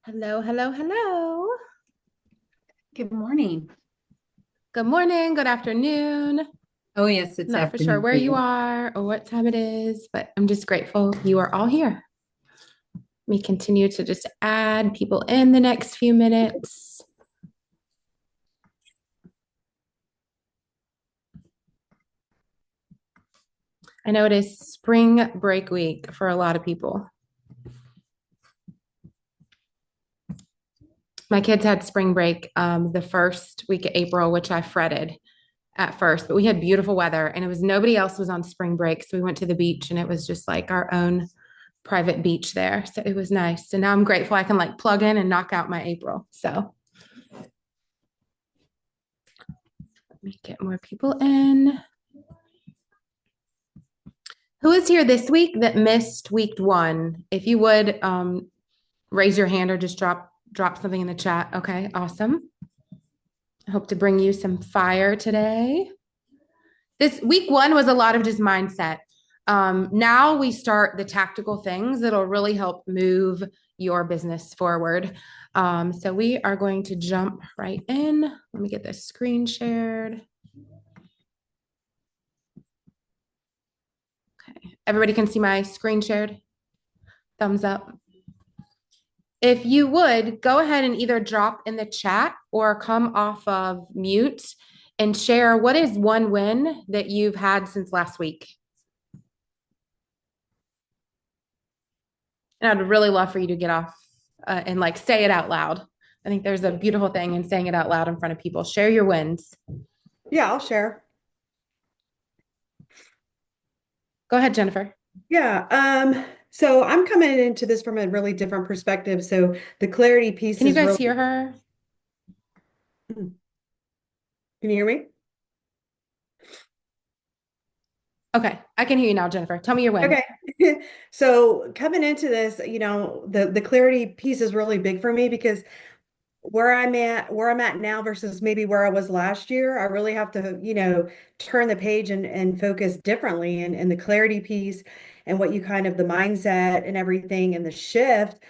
Hello, hello, hello. Good morning. Good morning, good afternoon. Oh, yes, it's Not for sure afternoon where for you you. are or what time it is, but I'm just grateful you are all here. Let me continue to just add people in the next few minutes. I know it is spring break week for a lot of people. My kids had spring break the first week of April, which I fretted at first, but we had beautiful weather and it was nobody else was on spring break. So we went to the beach and it was just like our own private beach there. So it was nice. And now I'm grateful I can like plug in and knock out my April. So let me get more people in. Who is here this week that missed week one? If you would raise your hand or just drop something in the chat. Okay, awesome. I hope to bring you some fire today. This week one was a lot of just mindset. Now we start the tactical things that'll really help move your business forward. So we are going to jump right in. Let me get this screen shared. Okay, everybody can see my screen shared. Thumbs up. If you would, go ahead and either drop in the chat or come off of mute and share what is one win that you've had since last week. And I'd really love for you to get off and like say it out loud. I think there's a beautiful thing in saying it out loud in front of people. Share your wins. Yeah, I'll share. Go ahead, Jennifer. Yeah. So I'm coming into this from a really different perspective. So the clarity piece Can you is guys really, hear her? can you hear me? Okay, I can hear you now, Jennifer. Tell me your win. Okay. So coming into this, the clarity piece is really big for me because where I'm at now versus maybe where I was last year, I really have to, turn the page and focus differently and the clarity piece and what you kind of the mindset and everything and the shift.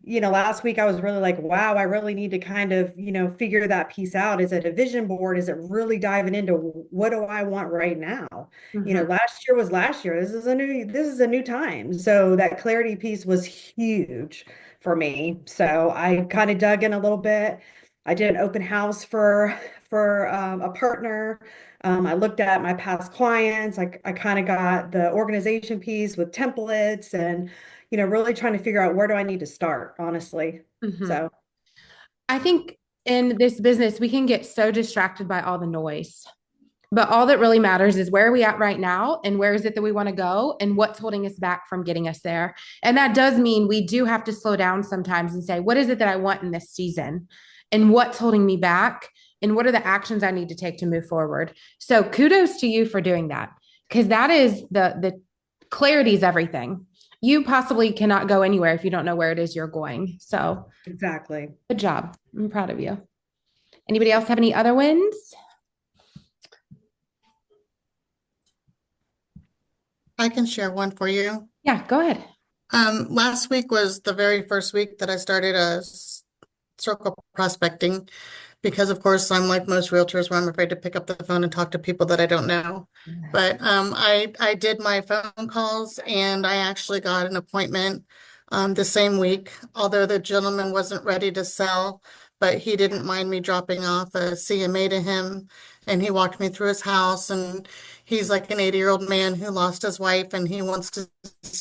Last week I was really like, wow, I really need to kind of, figure that piece out. Is it a vision board? Is it really diving into what do I want right now? Mhm. Last year was last year. This is a new time. So that clarity piece was huge for me. So I kind of dug in a little bit. I did an open house for a partner. I looked at my past clients. I kind of got the organization piece with templates and really trying to figure out where do I need to start, honestly. Mhm. So I think in this business, we can get so distracted by all the noise. But all that really matters is where are we at right now and where is it that we want to go and what's holding us back from getting us there. And that does mean we do have to slow down sometimes and say, what is it that I want in this season? And what's holding me back? And what are the actions I need to take to move forward? So kudos to you for doing that because that is the clarity is everything. You possibly cannot go anywhere if you don't know where it is you're going. So exactly. good job. I'm proud of you. Anybody else have any other wins? I can share one for you. Yeah, go ahead. Last week was the very first week that I started circle prospecting because, of course, I'm like most realtors where I'm afraid to pick up the phone and talk to people that I don't know. But I did my phone calls and I actually got an appointment the same week, although the gentleman wasn't ready to sell, but he didn't mind me dropping off a CMA to him. And he walked me through his house, and he's like an 80-year-old man who lost his wife and he wants to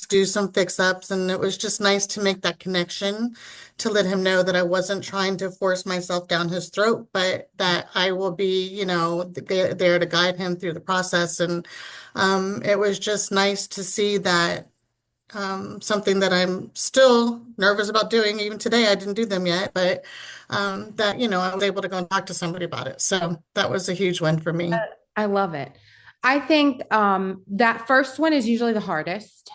do some fix-ups. And it was just nice to make that connection to let him know that I wasn't trying to force myself down his throat, but that I will be, there to guide him through the process. And it was just nice to see that something that I'm still nervous about doing. Even today, I didn't do them yet, but that, I was able to go and talk to somebody about it. So that was a huge win for me. I love it. I think that first one is usually the hardest.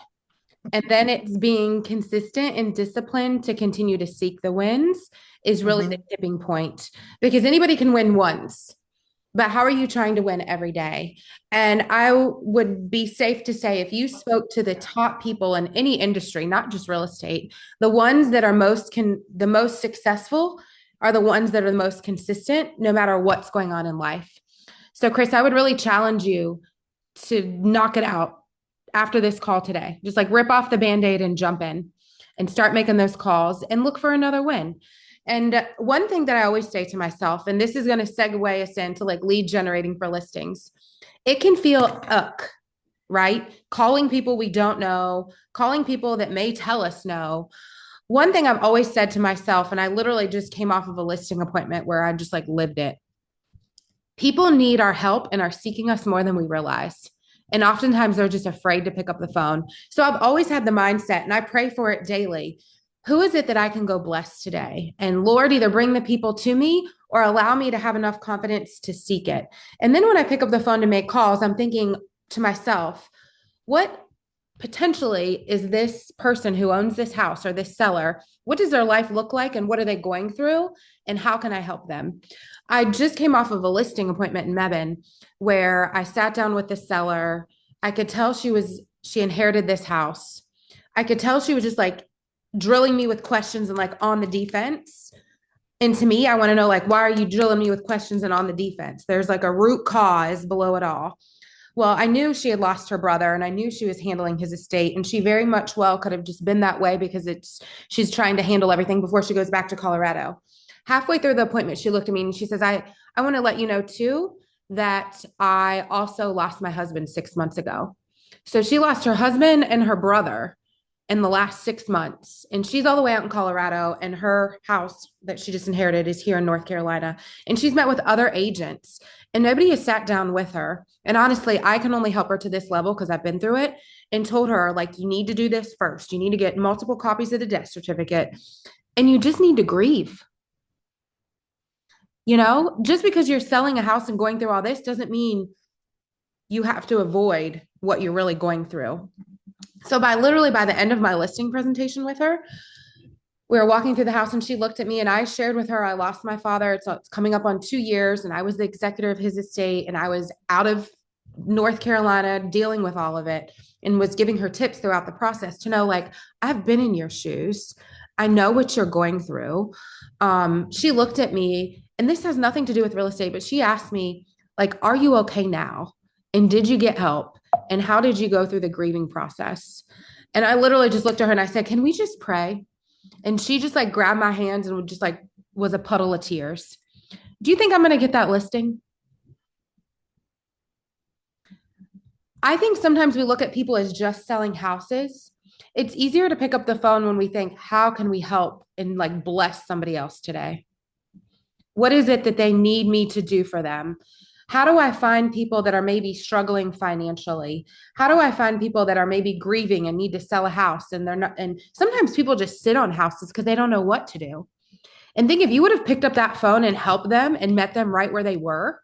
And then it's being consistent and disciplined to continue to seek the wins is really the tipping point because anybody can win once, but how are you trying to win every day? And I would be safe to say if you spoke to the top people in any industry, not just real estate, the ones that are the most successful are the ones that are the most consistent, no matter what's going on in life. So, Chris, I would really challenge you to knock it out after this call today. Just like rip off the band-aid and jump in and start making those calls and look for another win. And one thing that I always say to myself, and this is going to segue us into like lead generating for listings, it can feel right? Calling people we don't know, calling people that may tell us no. One thing I've always said to myself, and I literally just came off of a listing appointment where I just like lived it. People need our help and are seeking us more than we realize. And oftentimes they're just afraid to pick up the phone. So I've always had the mindset, and I pray for it daily. Who is it that I can go bless today? And Lord, either bring the people to me or allow me to have enough confidence to seek it. And then when I pick up the phone to make calls, I'm thinking to myself, what potentially is this person who owns this house or this seller? What does their life look like? And what are they going through? And how can I help them? I just came off of a listing appointment in Mebane where I sat down with the seller. I could tell she was she inherited this house. I could tell she was just like drilling me with questions and like on the defense. And to me, I want to know, like, why are you drilling me with questions and on the defense? There's like a root cause below it all. Well, I knew she had lost her brother and I knew she was handling his estate. And she very much well could have just been that way because she's trying to handle everything before she goes back to Colorado. Halfway through the appointment, she looked at me and she says, I want to let you know too that I also lost my husband 6 months ago. So she lost her husband and her brother in the last 6 months. And she's all the way out in Colorado, and her house that she just inherited is here in North Carolina. And she's met with other agents, and nobody has sat down with her. And honestly, I can only help her to this level because I've been through it, and told her, like, you need to do this first. You need to get multiple copies of the death certificate, and you just need to grieve. You know, just because you're selling a house and going through all this doesn't mean you have to avoid what you're really going through. So by the end of my listing presentation with her, we were walking through the house and she looked at me and I shared with her, I lost my father. It's coming up on 2 years and I was the executor of his estate and I was out of North Carolina dealing with all of it, and was giving her tips throughout the process to know, like, I've been in your shoes. I know what you're going through. She looked at me, and this has nothing to do with real estate, but she asked me, like, are you okay now? And did you get help? And how did you go through the grieving process? And I literally just looked at her and I said, can we just pray? And she just like grabbed my hands and just like was a puddle of tears. Do you think I'm going to get that listing? I think sometimes we look at people as just selling houses. It's easier to pick up the phone when we think, how can we help and like bless somebody else today? What is it that they need me to do for them? How do I find people that are maybe struggling financially? How do I find people that are maybe grieving and need to sell a house and they're not? And sometimes people just sit on houses because they don't know what to do. And think if you would have picked up that phone and helped them and met them right where they were.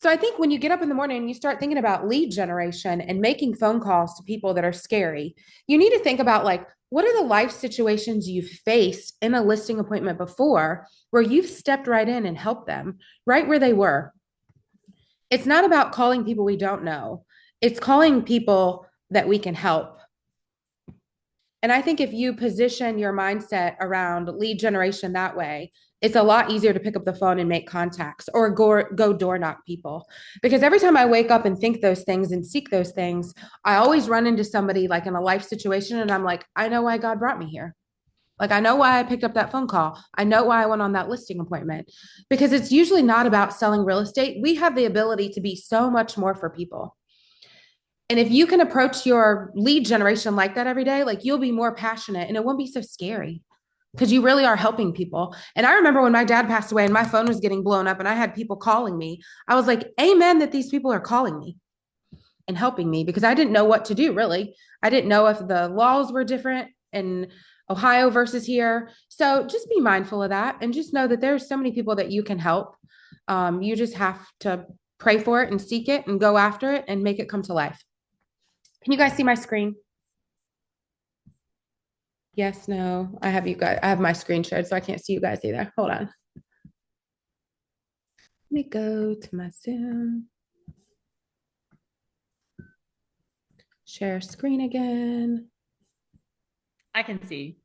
So I think when you get up in the morning and you start thinking about lead generation and making phone calls to people that are scary, you need to think about, like, what are the life situations you've faced in a listing appointment before where you've stepped right in and helped them right where they were. It's not about calling people we don't know. It's calling people that we can help. And I think if you position your mindset around lead generation that way, it's a lot easier to pick up the phone and make contacts or go door knock people. Because every time I wake up and think those things and seek those things, I always run into somebody like in a life situation and I'm like, I know why God brought me here. Like, I know why I picked up that phone call. I know why I went on that listing appointment, because it's usually not about selling real estate. We have the ability to be so much more for people. And if you can approach your lead generation like that every day, like, you'll be more passionate and it won't be so scary because you really are helping people. And I remember when my dad passed away and my phone was getting blown up and I had people calling me, I was like, amen that these people are calling me and helping me, because I didn't know what to do, really. I didn't know if the laws were different in Ohio versus here. So just be mindful of that and just know that there's so many people that you can help. You just have to pray for it and seek it and go after it and make it come to life. Can you guys see my screen? Yes, no, I have my screen shared, so I can't see you guys either. Hold on. Let me go to my Zoom. Share screen again. I can see.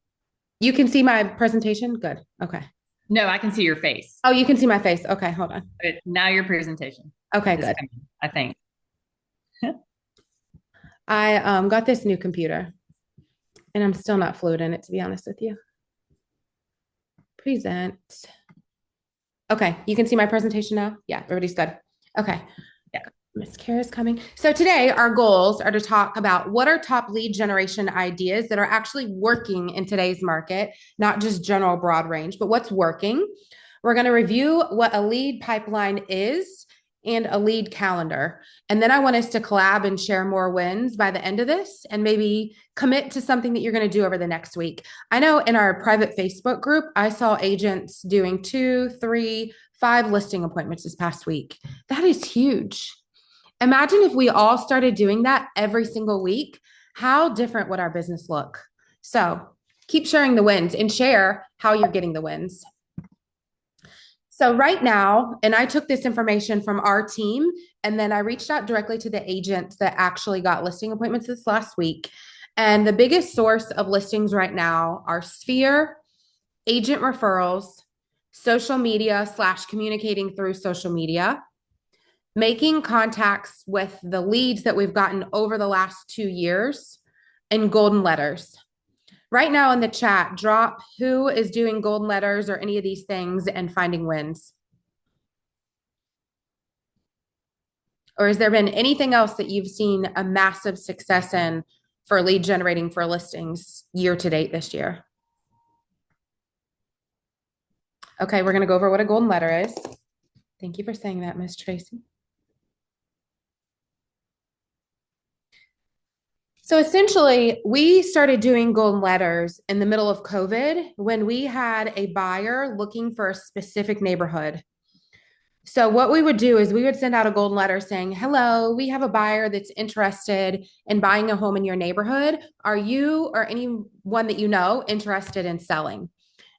You can see my presentation? Good. Okay. No, I can see your face. Oh, you can see my face. Okay, hold on. But now your presentation. Okay, is good. coming, I think. I got this new computer and I'm still not fluent in it, to be honest with you. Present. Okay, you can see my presentation now? Yeah, everybody's good. Okay. Yeah. Miss Kara's coming. So today our goals are to talk about what are top lead generation ideas that are actually working in today's market, not just general broad range, but what's working. We're going to review what a lead pipeline is and a lead calendar. And then I want us to collab and share more wins by the end of this and maybe commit to something that you're going to do over the next week. I know in our private Facebook group, I saw agents doing 2, 3, 5 listing appointments this past week. That is huge. Imagine if we all started doing that every single week. How different would our business look? So keep sharing the wins and share how you're getting the wins. So right now, and I took this information from our team, and then I reached out directly to the agents that actually got listing appointments this last week. And the biggest source of listings right now are Sphere, agent referrals, social media / communicating through social media, making contacts with the leads that we've gotten over the last 2 years, and golden letters. Right now in the chat, drop who is doing golden letters or any of these things and finding wins. Or has there been anything else that you've seen a massive success in for lead generating for listings year to date this year? Okay, we're going to go over what a golden letter is. Thank you for saying that, Miss Tracy. So essentially, we started doing golden letters in the middle of COVID when we had a buyer looking for a specific neighborhood. So what we would do is we would send out a golden letter saying, hello, we have a buyer that's interested in buying a home in your neighborhood. Are you or anyone that you know interested in selling?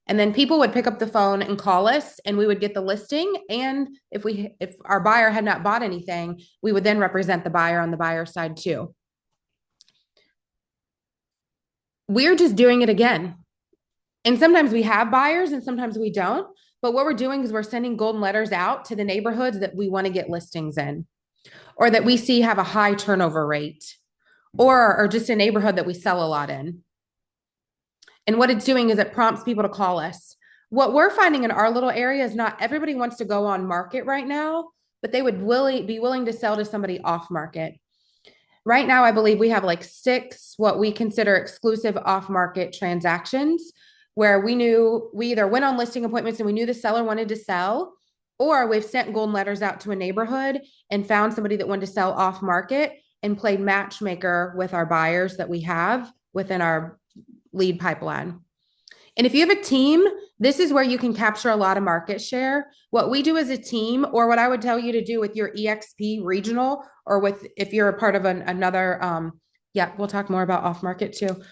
And then people would pick up the phone and call us, and we would get the listing. And if our buyer had not bought anything, we would then represent the buyer on the buyer side too. We're just doing it again. And sometimes we have buyers and sometimes we don't. But what we're doing is we're sending golden letters out to the neighborhoods that we want to get listings in, or that we see have a high turnover rate, or just a neighborhood that we sell a lot in. And what it's doing is it prompts people to call us. What we're finding in our little area is not everybody wants to go on market right now, but they would be willing to sell to somebody off market. Right now, I believe we have like 6 what we consider exclusive off-market transactions where we either went on listing appointments and we knew the seller wanted to sell, or we've sent golden letters out to a neighborhood and found somebody that wanted to sell off-market and played matchmaker with our buyers that we have within our lead pipeline. And if you have a team, this is where you can capture a lot of market share. What we do as a team, or what I would tell you to do with your EXP regional, or if you're a part of another, we'll talk more about off market too.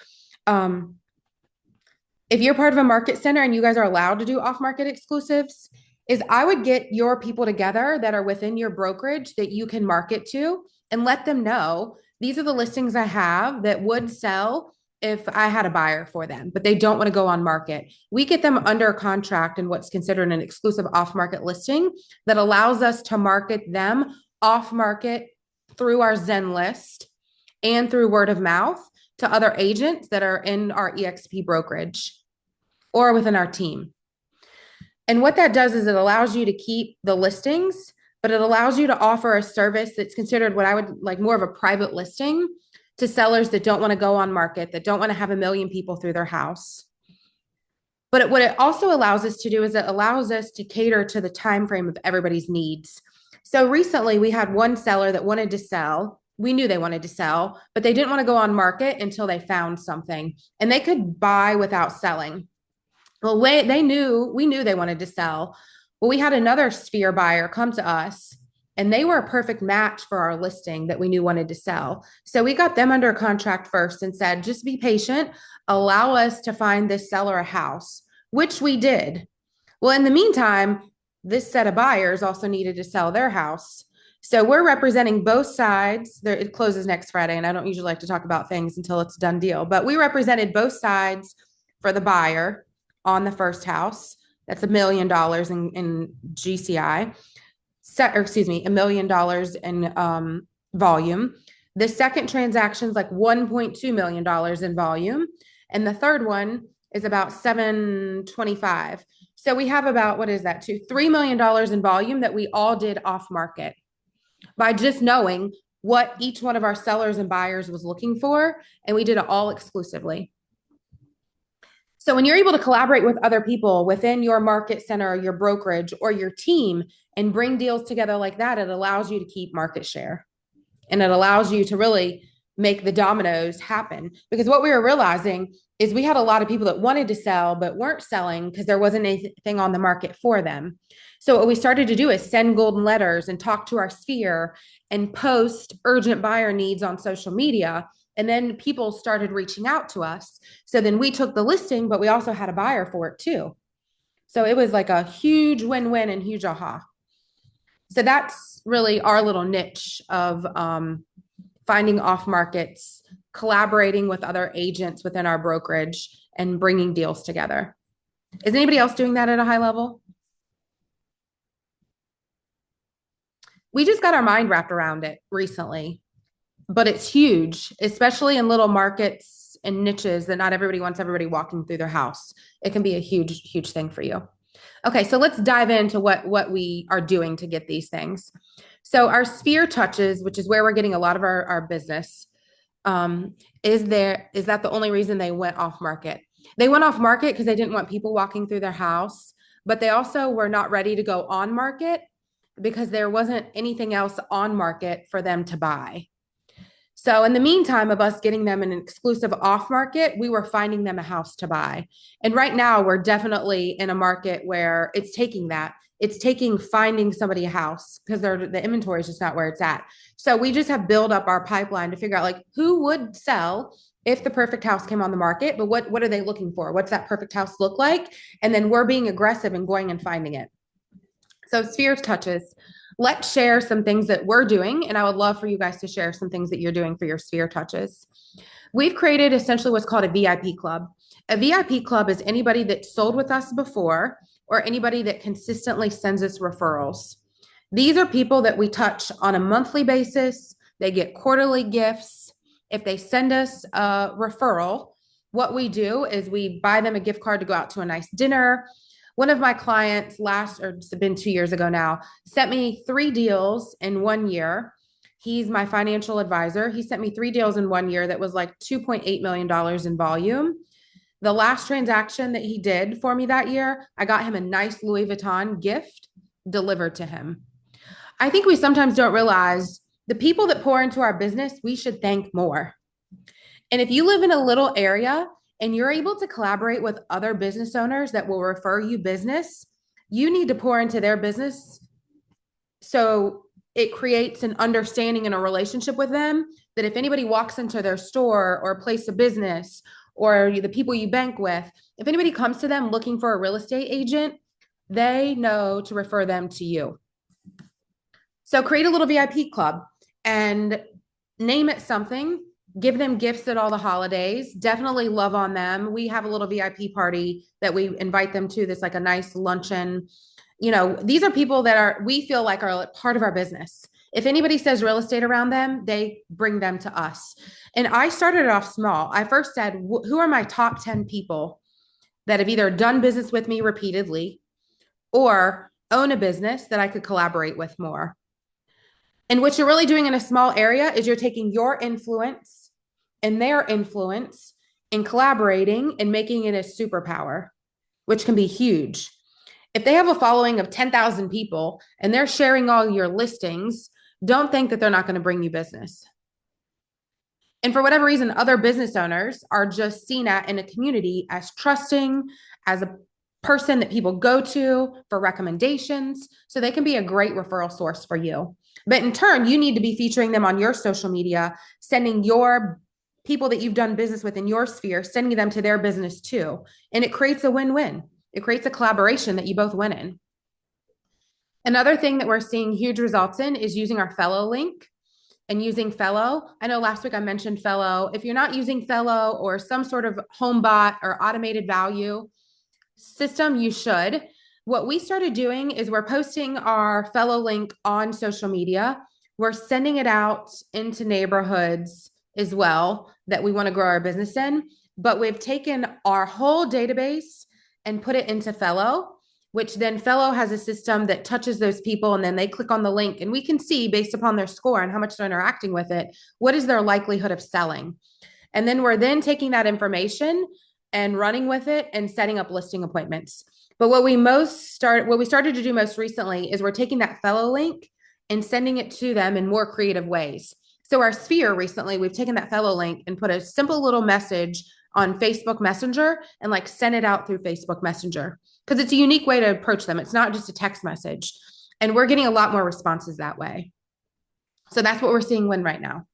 If you're part of a market center and you guys are allowed to do off market exclusives, is I would get your people together that are within your brokerage that you can market to and let them know these are the listings I have that would sell if I had a buyer for them, but they don't want to go on market. We get them under contract in what's considered an exclusive off-market listing that allows us to market them off-market through our Zen list and through word of mouth to other agents that are in our EXP brokerage or within our team. And what that does is it allows you to keep the listings, but it allows you to offer a service that's considered what I would like more of a private listing to sellers that don't want to go on market, that don't want to have a million people through their house. But what it also allows us to do is it allows us to cater to the time frame of everybody's needs. So recently we had one seller that wanted to sell. We knew they wanted to sell, but they didn't want to go on market until they found something, and they could buy without selling. Well, we knew they wanted to sell. Well, we had another Sphere buyer come to us, and they were a perfect match for our listing that we knew wanted to sell. So we got them under contract first and said, just be patient, allow us to find this seller a house, which we did. Well, in the meantime, this set of buyers also needed to sell their house. So we're representing both sides. It closes next Friday, and I don't usually like to talk about things until it's a done deal, but we represented both sides for the buyer on the first house. That's $1 million in GCI. $1 million in volume. The second transaction is like $1.2 million in volume. And the third one is about 725. So we have about, $3 million in volume that we all did off market by just knowing what each one of our sellers and buyers was looking for. And we did it all exclusively. So when you're able to collaborate with other people within your market center, your brokerage, or your team and bring deals together like that, it allows you to keep market share. And it allows you to really make the dominoes happen. Because what we were realizing is we had a lot of people that wanted to sell but weren't selling because there wasn't anything on the market for them. So what we started to do is send golden letters and talk to our Sphere and post urgent buyer needs on social media. And then people started reaching out to us. So then we took the listing, but we also had a buyer for it too. So it was like a huge win-win and huge aha. So that's really our little niche of finding off markets, collaborating with other agents within our brokerage, and bringing deals together. Is anybody else doing that at a high level? We just got our mind wrapped around it recently, but it's huge, especially in little markets and niches that not everybody wants everybody walking through their house. It can be a huge, huge thing for you. Okay, so let's dive into what we are doing to get these things. So our sphere touches, which is where we're getting a lot of our business, is that the only reason they went off market? They went off market because they didn't want people walking through their house, but they also were not ready to go on market because there wasn't anything else on market for them to buy. So in the meantime of us getting them an exclusive off market, we were finding them a house to buy. And right now we're definitely in a market where it's taking that. It's taking finding somebody a house because the inventory is just not where it's at. So we just have built up our pipeline to figure out like who would sell if the perfect house came on the market, but what are they looking for? What's that perfect house look like? And then we're being aggressive and going and finding it. So sphere touches. Let's share some things that we're doing. And I would love for you guys to share some things that you're doing for your sphere touches. We've created essentially what's called a VIP club. A VIP club is anybody that sold with us before or anybody that consistently sends us referrals. These are people that we touch on a monthly basis. They get quarterly gifts. If they send us a referral, what we do is we buy them a gift card to go out to a nice dinner. One of my clients it's been 2 years ago now, sent me 3 deals in 1 year. He's my financial advisor. He sent me 3 deals in 1 year that was like $2.8 million in volume. The last transaction that he did for me that year, I got him a nice Louis Vuitton gift delivered to him. I think we sometimes don't realize the people that pour into our business, we should thank more. And if you live in a little area and you're able to collaborate with other business owners that will refer you business, you need to pour into their business so it creates an understanding and a relationship with them that if anybody walks into their store or place of business or the people you bank with, if anybody comes to them looking for a real estate agent, they know to refer them to you. So create a little VIP club and name it something. Give them gifts at all the holidays. Definitely love on them. We have a little VIP party that we invite them to. That's like a nice luncheon. You know, these are people that we feel like are part of our business. If anybody says real estate around them, they bring them to us. And I started it off small. I first said, who are my top 10 people that have either done business with me repeatedly or own a business that I could collaborate with more? And what you're really doing in a small area is you're taking your influence and their influence in collaborating and making it a superpower, which can be huge. If they have a following of 10,000 people and they're sharing all your listings, don't think that they're not going to bring you business. And for whatever reason, other business owners are just seen in a community as trusting, as a person that people go to for recommendations. So they can be a great referral source for you. But in turn, you need to be featuring them on your social media, sending your people that you've done business with in your sphere, sending them to their business too. And it creates a win-win. It creates a collaboration that you both win in. Another thing that we're seeing huge results in is using our Fellow link and using Fellow. I know last week I mentioned Fellow. If you're not using Fellow or some sort of home bot or automated value system, you should. What we started doing is we're posting our Fellow link on social media. We're sending it out into neighborhoods as well that we want to grow our business in. But we've taken our whole database and put it into Fellow, which then Fellow has a system that touches those people and then they click on the link and we can see based upon their score and how much they're interacting with it, what is their likelihood of selling. And then we're then taking that information and running with it and setting up listing appointments. But what we started to do most recently is we're taking that Fellow link and sending it to them in more creative ways. So our sphere recently, we've taken that Fellow link and put a simple little message on Facebook Messenger and like send it out through Facebook Messenger because it's a unique way to approach them. It's not just a text message. And we're getting a lot more responses that way. So that's what we're seeing win right now.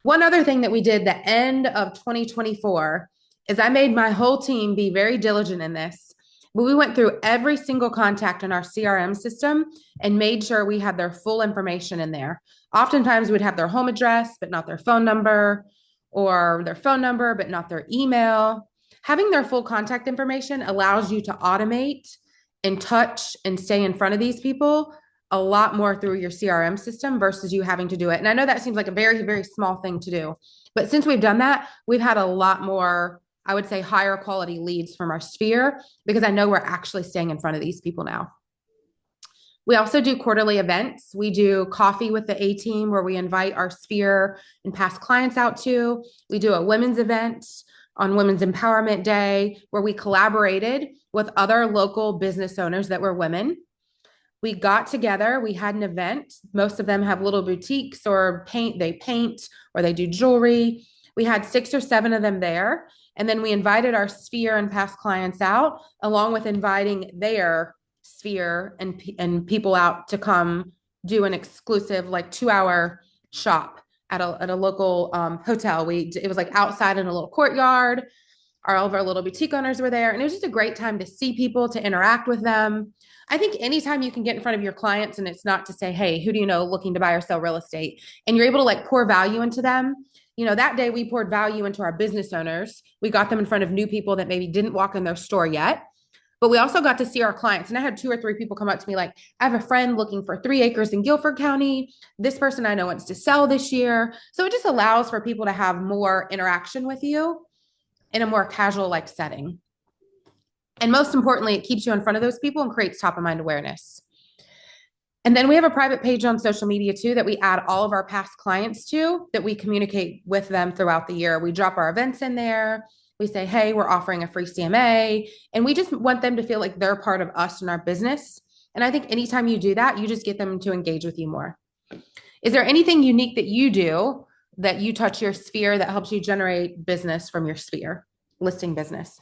One other thing that we did the end of 2024 is I made my whole team be very diligent in this. But we went through every single contact in our CRM system and made sure we had their full information in there. Oftentimes we'd have their home address, but not their phone number, or their phone number, but not their email. Having their full contact information allows you to automate and touch and stay in front of these people a lot more through your CRM system versus you having to do it. And I know that seems like a very, very small thing to do, but since we've done that, we've had a lot more, I would say, higher quality leads from our sphere because I know we're actually staying in front of these people now. We also do quarterly events. We do coffee with the A team where we invite our sphere and past clients out to. We do a women's event on Women's Empowerment Day where we collaborated with other local business owners that were women. We got together, we had an event. Most of them have little boutiques or they paint or they do jewelry. We had 6 or 7 of them there. And then we invited our sphere and past clients out, along with inviting their sphere and people out to come do an exclusive like 2-hour shop at a local hotel. It was like outside in a little courtyard. All of our little boutique owners were there. And it was just a great time to see people, to interact with them. I think anytime you can get in front of your clients and it's not to say, hey, who do you know looking to buy or sell real estate? And you're able to like pour value into them. You know, that day we poured value into our business owners. We got them in front of new people that maybe didn't walk in their store yet. But we also got to see our clients. And I had 2 or 3 people come up to me like, I have a friend looking for 3 acres in Guilford County. This person I know wants to sell this year. So it just allows for people to have more interaction with you in a more casual like setting. And most importantly, it keeps you in front of those people and creates top of mind awareness. And then we have a private page on social media too that we add all of our past clients to, that we communicate with them throughout the year. We drop our events in there. We say, hey, we're offering a free CMA. And we just want them to feel like they're part of us and our business. And I think anytime you do that, you just get them to engage with you more. Is there anything unique that you do that you touch your sphere that helps you generate business from your sphere, listing business?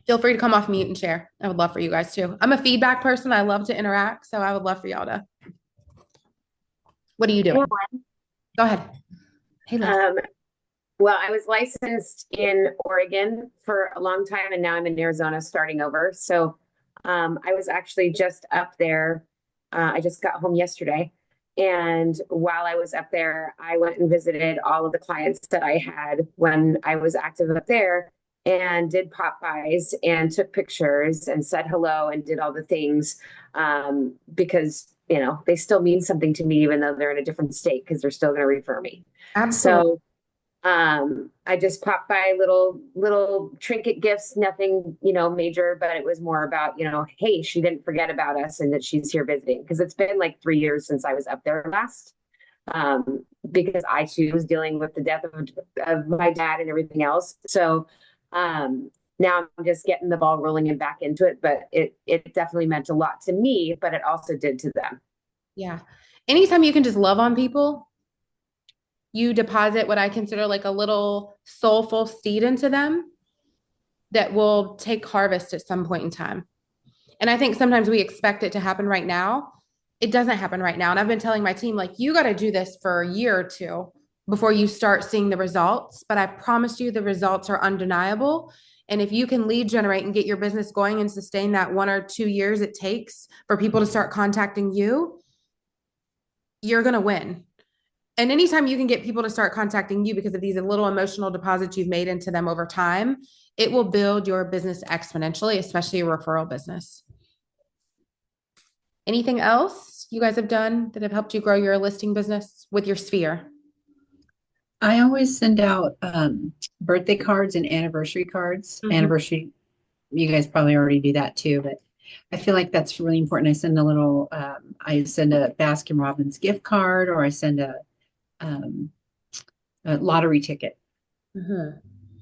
Feel free to come off mute and share. I would love for you guys too. I'm a feedback person. I love to interact. So I would love for y'all to. What are you doing? Go ahead. Hey, Liz. Well, I was licensed in Oregon for a long time, and now I'm in Arizona starting over. So I was actually just up there. I just got home yesterday. And while I was up there, I went and visited all of the clients that I had when I was active up there and did pop-bys and took pictures and said hello and did all the things because, you know, they still mean something to me, even though they're in a different state, because they're still going to refer me. Absolutely. So I just popped by little trinket gifts, nothing, you know, major, but it was more about, you know, hey, she didn't forget about us and that she's here visiting, because it's been like 3 years since I was up there last, because I too was dealing with the death of my dad and everything else. So now I'm just getting the ball rolling and back into it, but it definitely meant a lot to me, but it also did to them. Yeah. Anytime you can just love on people, you deposit what I consider like a little soulful seed into them that will take harvest at some point in time. And I think sometimes we expect it to happen right now. It doesn't happen right now. And I've been telling my team, like, you got to do this for a year or 2 before you start seeing the results. But I promise you the results are undeniable. And if you can lead generate and get your business going and sustain that 1 or 2 years it takes for people to start contacting you, you're going to win. And anytime you can get people to start contacting you because of these little emotional deposits you've made into them over time, it will build your business exponentially, especially a referral business. Anything else you guys have done that have helped you grow your listing business with your sphere? I always send out birthday cards and anniversary cards. Mhm. Anniversary, you guys probably already do that too, but I feel like that's really important. I send a Baskin Robbins gift card, or I send a lottery ticket. Mhm.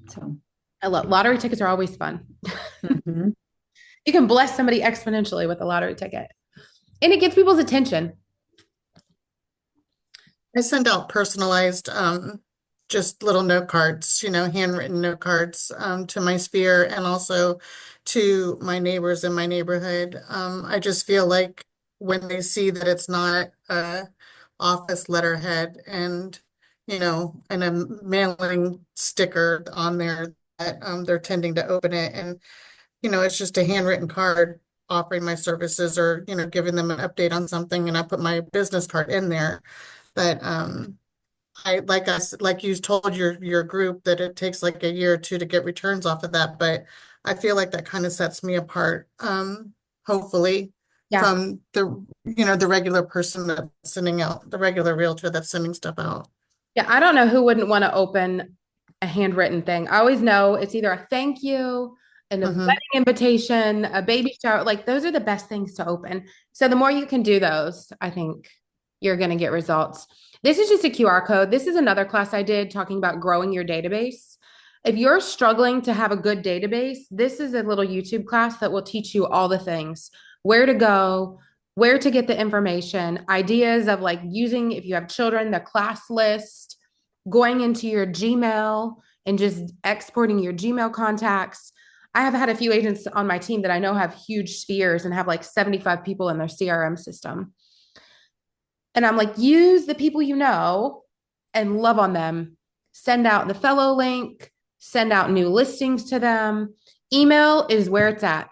So I love lottery tickets are always fun. mhm. You can bless somebody exponentially with a lottery ticket. And it gets people's attention. I send out personalized, just little note cards, you know, handwritten note cards, to my sphere and also to my neighbors in my neighborhood. I just feel like when they see that it's not a office letterhead and, you know, and a mailing sticker on there they're tending to open it. And, it's just a handwritten card offering my services or, giving them an update on something. And I put my business card in there. But like you told your group that it takes like a year or two to get returns off of that. But I feel like that kind of sets me apart, hopefully, Yeah. from the regular person that's sending out, the regular realtor that's sending stuff out. Yeah, I don't know who wouldn't want to open a handwritten thing. I always know it's either a thank you and a Mhm. wedding invitation, a baby shower. Like those are the best things to open. So the more you can do those, I think you're going to get results. This is just a QR code. This is another class I did talking about growing your database. If you're struggling to have a good database, this is a little YouTube class that will teach you all the things, where to go, where to get the information, ideas of like using, if you have children, the class list, going into your Gmail and just exporting your Gmail contacts. I have had a few agents on my team that I know have huge spheres and have like 75 people in their CRM system. And I'm like, use the people you know and love on them. Send out the fellow link, send out new listings to them. Email is where it's at.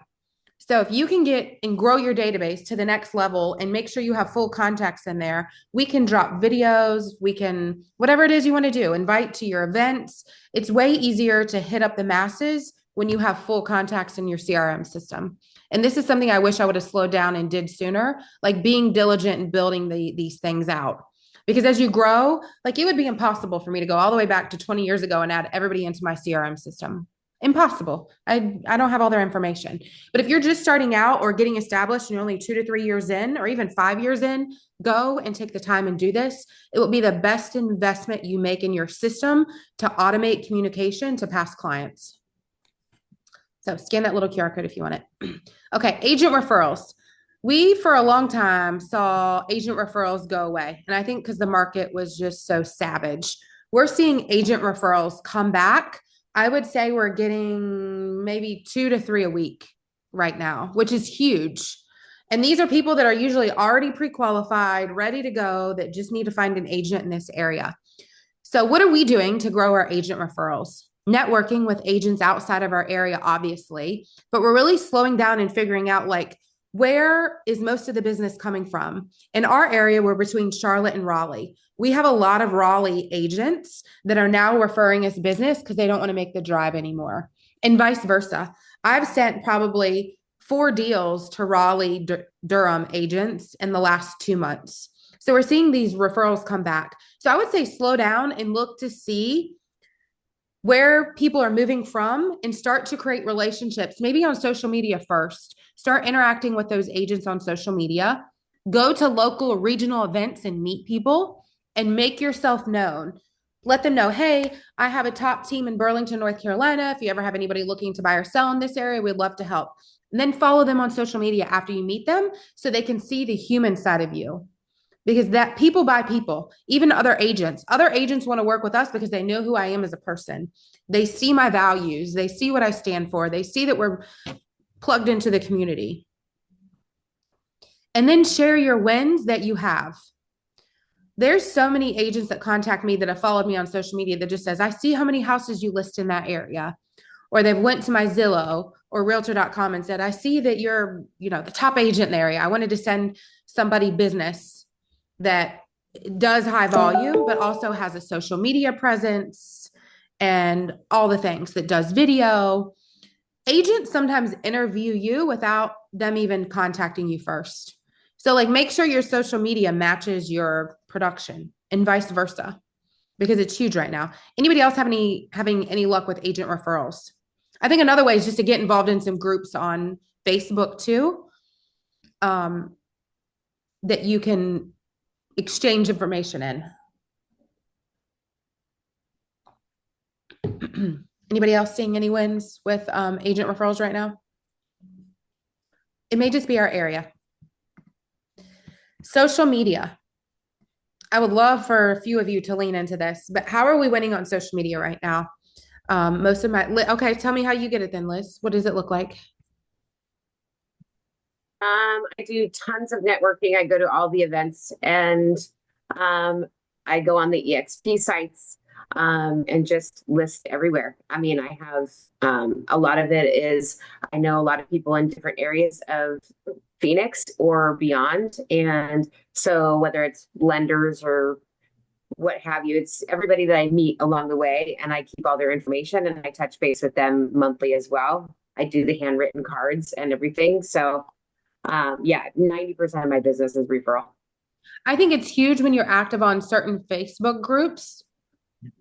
So if you can get and grow your database to the next level and make sure you have full contacts in there, we can drop videos, we can, whatever it is you want to do, invite to your events. It's way easier to hit up the masses when you have full contacts in your CRM system. And this is something I wish I would have slowed down and did sooner, like being diligent and building these things out. Because as you grow, like it would be impossible for me to go all the way back to 20 years ago and add everybody into my CRM system. Impossible. I don't have all their information. But if you're just starting out or getting established and you're only 2 to 3 years in, or even 5 years in, go and take the time and do this. It will be the best investment you make in your system to automate communication to past clients. So scan that little QR code if you want it. Okay, agent referrals. We, for a long time, saw agent referrals go away. And I think because the market was just so savage. We're seeing agent referrals come back. I would say we're getting maybe 2 to 3 a week right now, which is huge. And these are people that are usually already pre-qualified, ready to go, that just need to find an agent in this area. So what are we doing to grow our agent referrals? Networking with agents outside of our area, obviously, but we're really slowing down and figuring out like, where is most of the business coming from? In our area, we're between Charlotte and Raleigh. We have a lot of Raleigh agents that are now referring us business because they don't want to make the drive anymore, and vice versa. I've sent probably 4 deals to Raleigh, Durham agents in the last 2 months. So we're seeing these referrals come back. So I would say slow down and look to see where people are moving from and start to create relationships, maybe on social media first. Start interacting with those agents on social media. Go to local or regional events and meet people and make yourself known. Let them know, hey, I have a top team in Burlington, North Carolina. If you ever have anybody looking to buy or sell in this area, we'd love to help. And then follow them on social media after you meet them so they can see the human side of you. Because that people buy people, even other agents want to work with us because they know who I am as a person. They see my values. They see what I stand for. They see that we're plugged into the community. And then share your wins that you have. There's so many agents that contact me that have followed me on social media that just says, I see how many houses you list in that area. Or they've went to my Zillow or realtor.com and said, I see that you're, the top agent in the area. I wanted to send somebody business that does high volume, but also has a social media presence and all the things, that does video. Agents sometimes interview you without them even contacting you first. So like make sure your social media matches your production and vice versa, because it's huge right now. Anybody else having any luck with agent referrals? I think another way is just to get involved in some groups on Facebook too, that you can exchange information in. Anybody else seeing any wins with agent referrals right now? It may just be our area. Social media. I would love for a few of you to lean into this, but how are we winning on social media right now? Most of my, okay, tell me how you get it then, Liz. What does it look like? I do tons of networking. I go to all the events and I go on the EXP sites. and just list everywhere. I mean, I have a lot of it is I know a lot of people in different areas of Phoenix or beyond. And so whether it's lenders or what have you, it's everybody that I meet along the way, and I keep all their information and I touch base with them monthly as well. I do the handwritten cards and everything. So yeah, 90% of my business is referral. I think it's huge when you're active on certain Facebook groups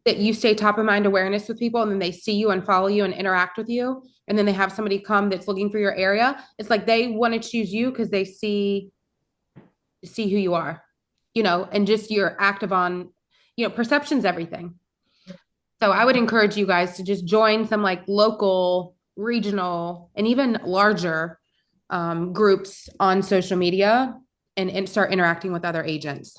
that you stay top of mind awareness with people, and then they see you and follow you and interact with you. And then they have somebody come that's looking for your area. It's like they want to choose you because they see who you are, and just you're active on, perception's everything. So I would encourage you guys to just join some like local, regional, and even larger groups on social media and start interacting with other agents.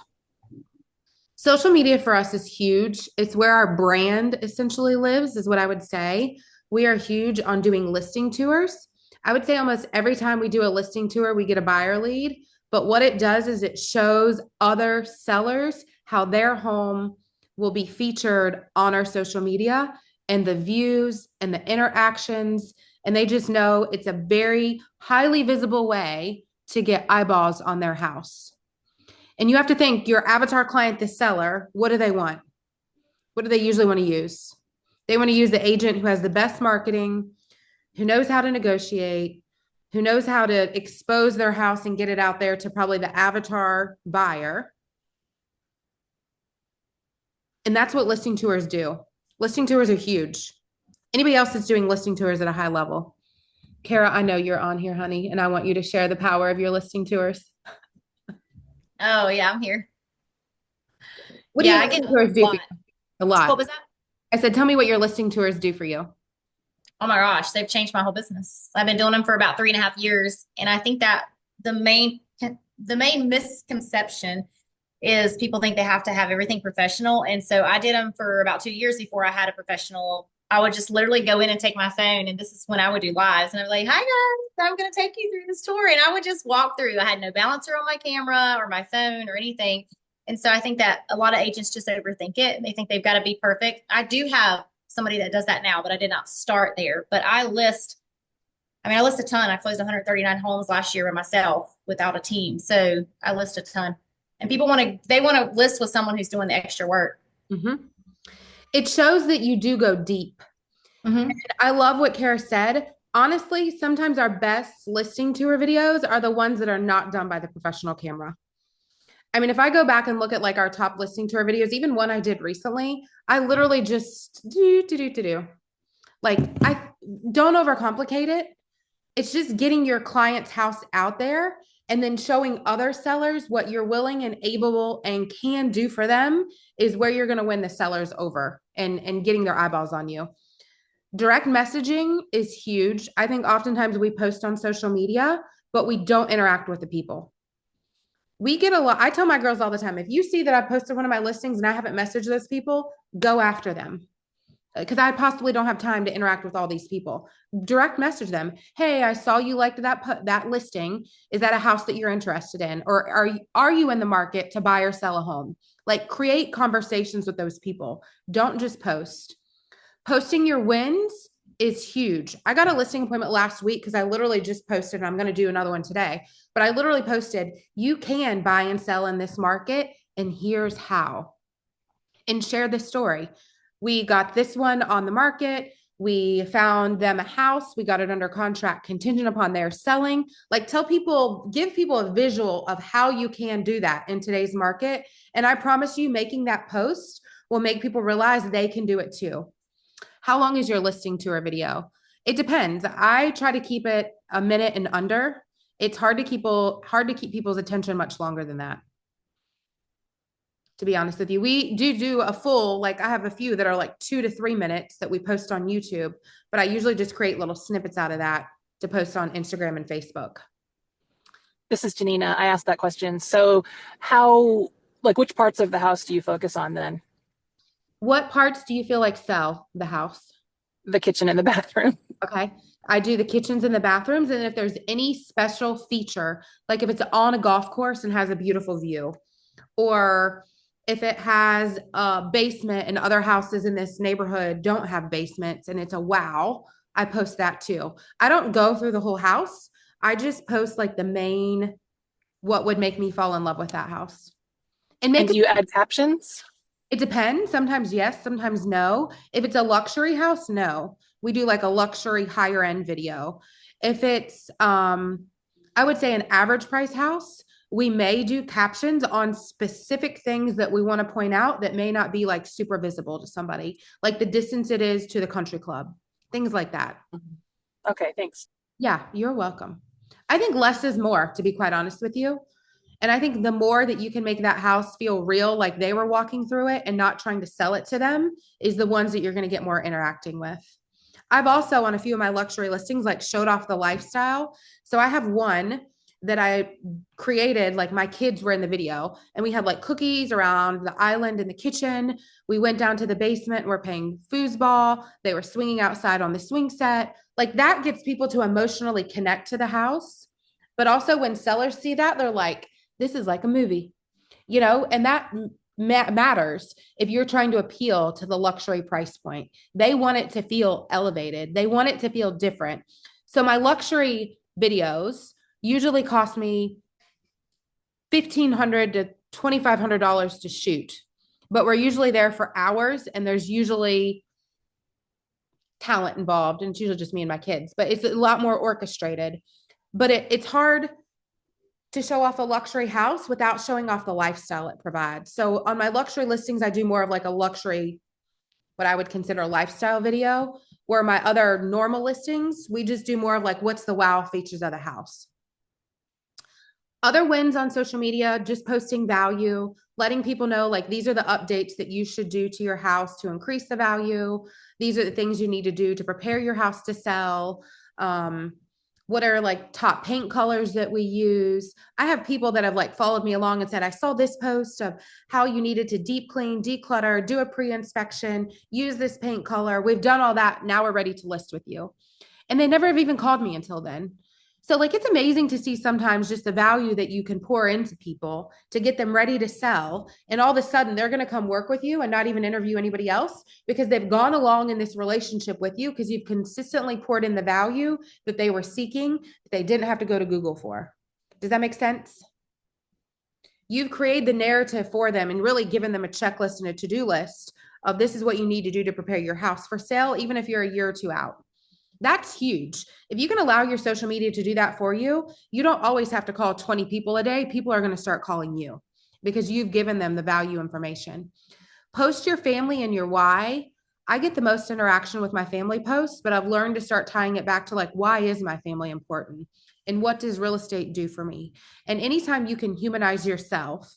Social media for us is huge. It's where our brand essentially lives, is what I would say. We are huge on doing listing tours. I would say almost every time we do a listing tour, we get a buyer lead. But what it does is it shows other sellers how their home will be featured on our social media and the views and the interactions. And they just know it's a very highly visible way to get eyeballs on their house. And you have to think your avatar client, the seller, what do they want? What do they usually want to use? They want to use the agent who has the best marketing, who knows how to negotiate, who knows how to expose their house and get it out there to probably the avatar buyer. And that's what listing tours do. Listing tours are huge. Anybody else that's doing listing tours at a high level? Kara, I know you're on here, honey, and I want you to share the power of your listing tours. Oh yeah, I'm here. What Yeah, do I your get listing tours do for you? A lot. What was that? I said, tell me what your listing tours do for you. Oh my gosh, they've changed my whole business. I've been doing them for about 3.5 years. And I think that the main misconception is people think they have to have everything professional. And so I did them for about 2 years before I had a professional. I would just literally go in and take my phone. And this is when I would do lives. And I was like, hi guys, I'm going to take you through this tour. And I would just walk through. I had no balancer on my camera or my phone or anything. And so I think that a lot of agents just overthink it and they think they've got to be perfect. I do have somebody that does that now, but I did not start there. But I list a ton. I closed 139 homes last year by myself without a team. So I list a ton. And people want to list with someone who's doing the extra work. Mm-hmm. It shows that you do go deep. Mm-hmm. And I love what Kara said. Honestly, sometimes our best listing tour videos are the ones that are not done by the professional camera. I mean, if I go back and look at like our top listing tour videos, even one I did recently, I literally just do. Like, I don't overcomplicate it. It's just getting your client's house out there and then showing other sellers what you're willing and able and can do for them is where you're going to win the sellers over and getting their eyeballs on you. Direct messaging is huge. I think oftentimes we post on social media, but we don't interact with the people. We get a lot. I tell my girls all the time, if you see that I posted one of my listings and I haven't messaged those people, go after them. Because I possibly don't have time to interact with all these people. Direct message them. Hey, I saw you liked that listing. Is that a house that you're interested in? Or are you in the market to buy or sell a home? Like, create conversations with those people. Don't just post. Posting your wins is huge. I got a listing appointment last week because I literally just posted, and I'm going to do another one today. But I literally posted, you can buy and sell in this market, and here's how. And share the story. We got this one on the market. We found them a house. We got it under contract contingent upon their selling. Like, tell people, give people a visual of how you can do that in today's market. And I promise you, making that post will make people realize they can do it too. How long is your listing tour video? It depends. I try to keep it a minute and under. It's hard to keep people's attention much longer than that. To be honest with you, we do a full, like I have a few that are like 2 to 3 minutes that we post on YouTube, but I usually just create little snippets out of that to post on Instagram and Facebook. This is Janina. I asked that question. So which parts of the house do you focus on then? What parts do you feel like sell the house? The kitchen and the bathroom. Okay. I do the kitchens and the bathrooms. And if there's any special feature, like if it's on a golf course and has a beautiful view, or If it has a basement and other houses in this neighborhood don't have basements and it's a wow, I post that too. I don't go through the whole house. I just post like the main, what would make me fall in love with that house. And do you add captions? It depends. Sometimes yes, sometimes no. If it's a luxury house, no. We do like a luxury higher end video. If it's I would say an average price house, we may do captions on specific things that we want to point out that may not be like super visible to somebody, like the distance it is to the country club, things like that. Okay, thanks. Yeah, you're welcome. I think less is more, to be quite honest with you. And I think the more that you can make that house feel real, like they were walking through it and not trying to sell it to them, is the ones that you're going to get more interacting with. I've also, on a few of my luxury listings, like showed off the lifestyle. So I have one that I created, like my kids were in the video, and we had like cookies around the island in the kitchen. We went down to the basement and we're playing foosball. They were swinging outside on the swing set. Like that gets people to emotionally connect to the house. But also when sellers see that, they're like, this is like a movie, and that matters if you're trying to appeal to the luxury price point. They want it to feel elevated. They want it to feel different. So my luxury videos usually cost me $1,500 to $2,500 to shoot, but we're usually there for hours, and there's usually talent involved, and it's usually just me and my kids, but it's a lot more orchestrated. But it's hard to show off a luxury house without showing off the lifestyle it provides. So on my luxury listings, I do more of like a luxury, what I would consider a lifestyle video, where my other normal listings, we just do more of like, what's the wow features of the house. Other wins on social media, just posting value, letting people know, like, these are the updates that you should do to your house to increase the value. These are the things you need to do to prepare your house to sell. What are like top paint colors that we use? I have people that have like followed me along and said, I saw this post of how you needed to deep clean, declutter, do a pre-inspection, use this paint color. We've done all that. Now we're ready to list with you. And they never have even called me until then. So like, it's amazing to see sometimes just the value that you can pour into people to get them ready to sell. And all of a sudden they're going to come work with you and not even interview anybody else, because they've gone along in this relationship with you because you've consistently poured in the value that they were seeking, that they didn't have to go to Google for. Does that make sense? You've created the narrative for them and really given them a checklist and a to-do list of this is what you need to do to prepare your house for sale, even if you're a year or two out. That's huge. If you can allow your social media to do that for you, you don't always have to call 20 people a day. People are going to start calling you because you've given them the value information. Post your family and your why. I get the most interaction with my family posts, but I've learned to start tying it back to like, why is my family important? And what does real estate do for me? And anytime you can humanize yourself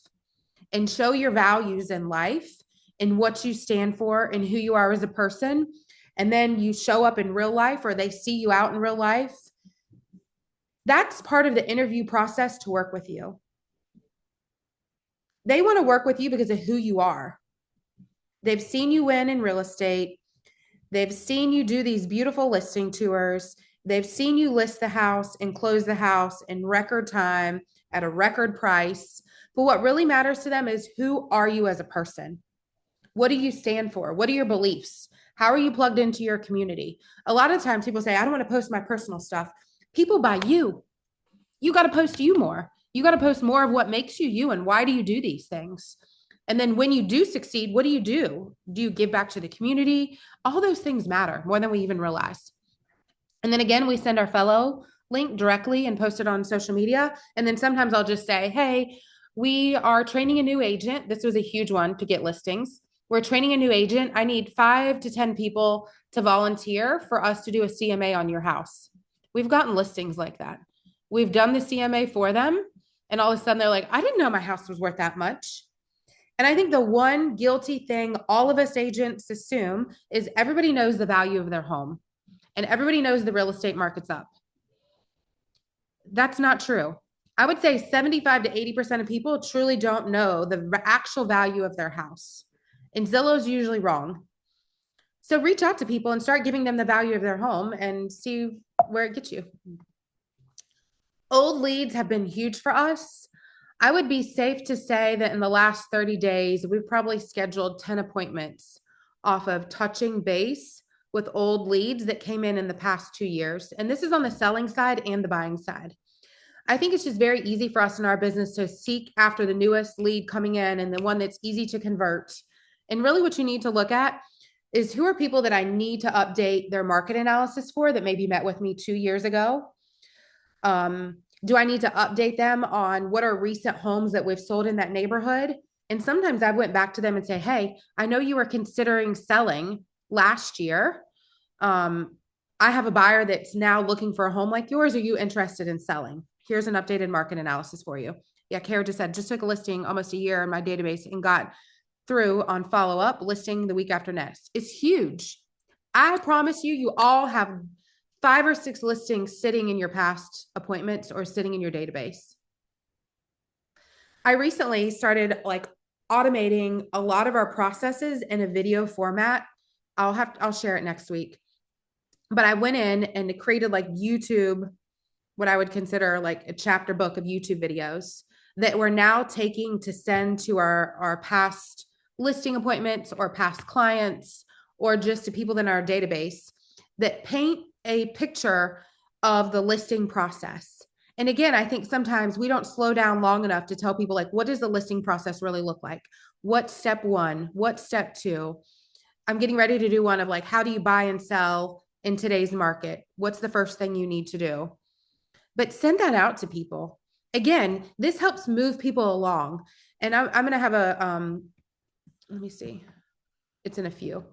and show your values in life and what you stand for and who you are as a person, and then you show up in real life or they see you out in real life, that's part of the interview process to work with you. They want to work with you because of who you are. They've seen you win in real estate. They've seen you do these beautiful listing tours. They've seen you list the house and close the house in record time at a record price. But what really matters to them is, who are you as a person? What do you stand for? What are your beliefs? How are you plugged into your community? A lot of times people say, I don't want to post my personal stuff. People buy you. You got to post you more. You got to post more of what makes you you and why do you do these things? And then when you do succeed, what do you do? Do you give back to the community? All those things matter more than we even realize. And then again, we send our fellow link directly and post it on social media. And then sometimes I'll just say, hey, we are training a new agent. This was a huge one to get listings. We're training a new agent. I need 5 to 10 people to volunteer for us to do a CMA on your house. We've gotten listings like that. We've done the CMA for them. And all of a sudden they're like, I didn't know my house was worth that much. And I think the one guilty thing all of us agents assume is everybody knows the value of their home and everybody knows the real estate market's up. That's not true. I would say 75 to 80% of people truly don't know the actual value of their house. And Zillow's usually wrong. So reach out to people and start giving them the value of their home and see where it gets you. Old leads have been huge for us. I would be safe to say that in the last 30 days, we've probably scheduled 10 appointments off of touching base with old leads that came in the past 2 years. And this is on the selling side and the buying side. I think it's just very easy for us in our business to seek after the newest lead coming in and the one that's easy to convert. And really what you need to look at is who are people that I need to update their market analysis for that maybe met with me 2 years ago. Do I need to update them on what are recent homes that we've sold in that neighborhood? And sometimes I went back to them and say, hey, I know you were considering selling last year. I have a buyer that's now looking for a home like yours. Are you interested in selling? Here's an updated market analysis for you. Yeah, Kara just said, just took a listing almost a year in my database and got through on follow-up listing the week after next. It's huge. I promise you, you all have 5 or 6 listings sitting in your past appointments or sitting in your database. I recently started like automating a lot of our processes in a video format. I'll share it next week. But I went in and created like YouTube, what I would consider like a chapter book of YouTube videos that we're now taking to send to our past listing appointments or past clients or just to people in our database that paint a picture of the listing process. And again, I think sometimes we don't slow down long enough to tell people like, what does the listing process really look like? What's step 1? What's step 2? I'm getting ready to do one of like, how do you buy and sell in today's market? What's the first thing you need to do? But send that out to people. Again, this helps move people along. And I'm going to have a, let me see. It's in a few.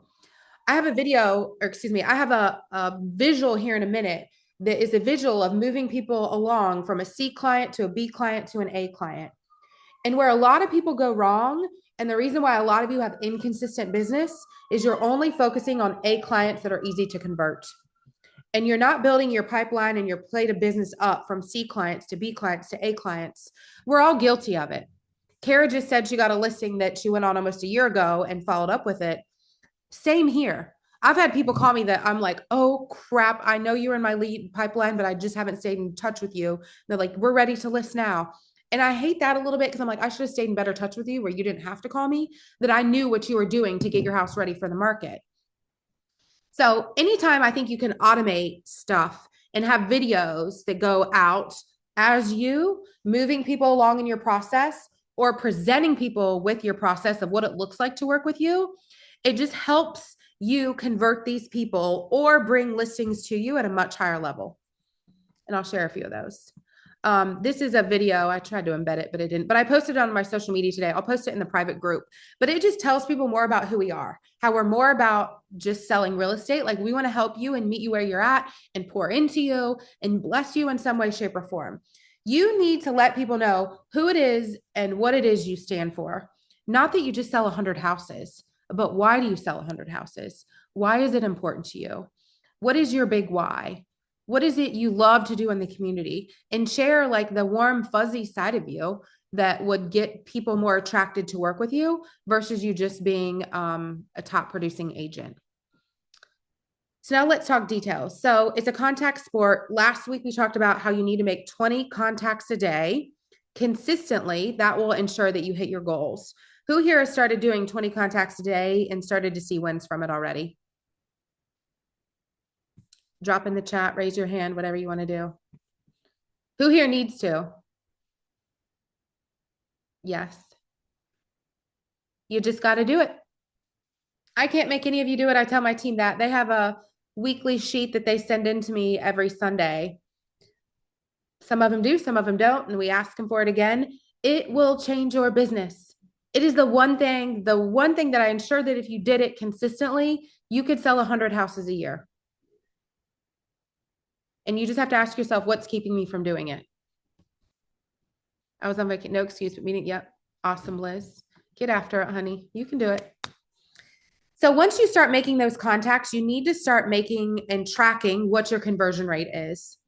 I have a video, or excuse me, I have a visual here in a minute that is a visual of moving people along from a C client to a B client to an A client. And where a lot of people go wrong, and the reason why a lot of you have inconsistent business is you're only focusing on A clients that are easy to convert. And you're not building your pipeline and your plate of business up from C clients to B clients to A clients. We're all guilty of it. Kara just said she got a listing that she went on almost a year ago and followed up with it. Same here. I've had people call me that I'm like, oh crap, I know you're in my lead pipeline, but I just haven't stayed in touch with you. They're like, we're ready to list now. And I hate that a little bit because I'm like, I should have stayed in better touch with you where you didn't have to call me, that I knew what you were doing to get your house ready for the market. So anytime I think you can automate stuff and have videos that go out as you moving people along in your process or presenting people with your process of what it looks like to work with you, it just helps you convert these people or bring listings to you at a much higher level. And I'll share a few of those. This is a video. I tried to embed it, but it didn't. But I posted it on my social media today. I'll post it in the private group. But it just tells people more about who we are, how we're more about just selling real estate. Like we want to help you and meet you where you're at and pour into you and bless you in some way, shape, or form. You need to let people know who it is and what it is you stand for. Not that you just sell 100 houses, but why do you sell 100 houses? Why is it important to you? What is your big why? What is it you love to do in the community? And share like the warm, fuzzy side of you that would get people more attracted to work with you versus you just being a top producing agent. So now let's talk details. So it's a contact sport. Last week, we talked about how you need to make 20 contacts a day consistently. That will ensure that you hit your goals. Who here has started doing 20 contacts a day and started to see wins from it already? Drop in the chat, raise your hand, whatever you want to do. Who here needs to? Yes. You just got to do it. I can't make any of you do it. I tell my team that. They have a weekly sheet that they send in to me every Sunday. Some of them do, some of them don't, and we ask them for it again. It will change your business. It is the one thing that I ensure that if you did it consistently, you could sell 100 houses a year. And you just have to ask yourself, what's keeping me from doing it? I was on vacation. No excuse, but meeting. Yep. Awesome, Liz. Get after it, honey. You can do it. So once you start making those contacts, you need to start making and tracking what your conversion rate is.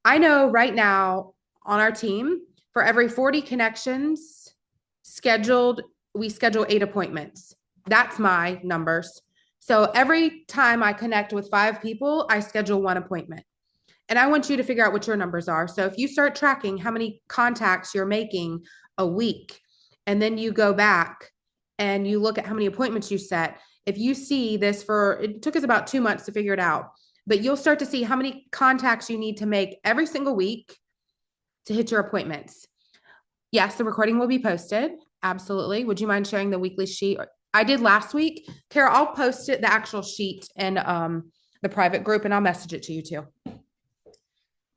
I know right now on our team, for every 40 connections scheduled, we schedule 8 appointments. That's my numbers. So every time I connect with 5 people, I schedule 1 appointment. And I want you to figure out what your numbers are. So if you start tracking how many contacts you're making a week, and then you go back and you look at how many appointments you set, if you see this it took us about 2 months to figure it out, but you'll start to see how many contacts you need to make every single week to hit your appointments. Yes, the recording will be posted. Absolutely. Would you mind sharing the weekly sheet? I did last week. Kara, I'll post it, the actual sheet in the private group, and I'll message it to you too.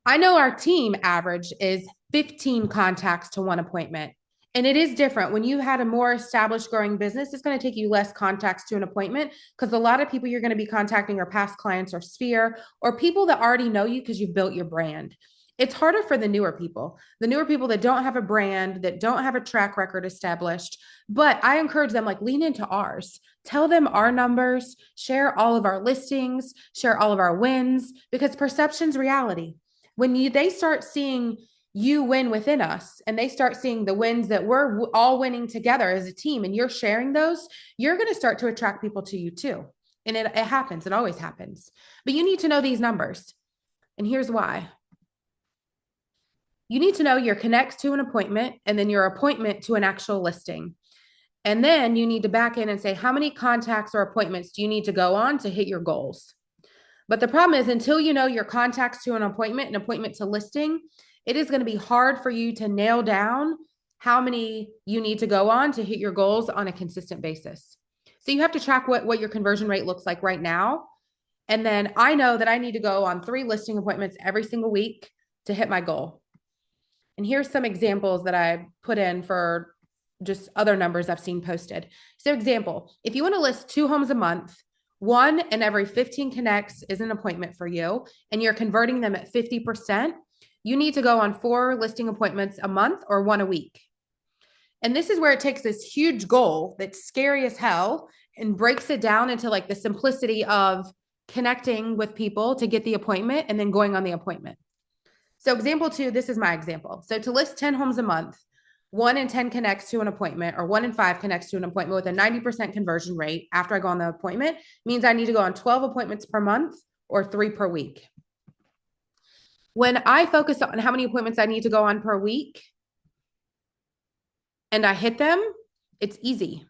I know our team average is 15 contacts to one appointment. And it is different. When you had a more established growing business, it's going to take you less contacts to an appointment, because a lot of people you're going to be contacting are past clients or Sphere or people that already know you because you've built your brand. It's harder for the newer people that don't have a brand, that don't have a track record established. But I encourage them, like, lean into ours. Tell them our numbers, share all of our listings, share all of our wins, because perception's reality. When they start seeing you win within us, and they start seeing the wins that we're all winning together as a team, and you're sharing those, you're going to start to attract people to you too. And it happens. It always happens. But you need to know these numbers. And here's why. You need to know your connects to an appointment, and then your appointment to an actual listing. And then you need to back in and say, how many contacts or appointments do you need to go on to hit your goals? But the problem is, until you know your contacts to an appointment to listing, it is going to be hard for you to nail down how many you need to go on to hit your goals on a consistent basis. So you have to track what your conversion rate looks like right now. And then I know that I need to go on 3 listing appointments every single week to hit my goal. And here's some examples that I put in for just other numbers I've seen posted. So example, if you want to list 2 homes a month, 1 in every 15 connects is an appointment for you, and you're converting them at 50%, you need to go on 4 listing appointments a month or 1 a week. And this is where it takes this huge goal that's scary as hell and breaks it down into like the simplicity of connecting with people to get the appointment and then going on the appointment. So example 2, this is my example. So to list 10 homes a month, 1 in 10 connects to an appointment, or 1 in 5 connects to an appointment with a 90% conversion rate after I go on the appointment, means I need to go on 12 appointments per month or 3 per week. When I focus on how many appointments I need to go on per week and I hit them, it's easy.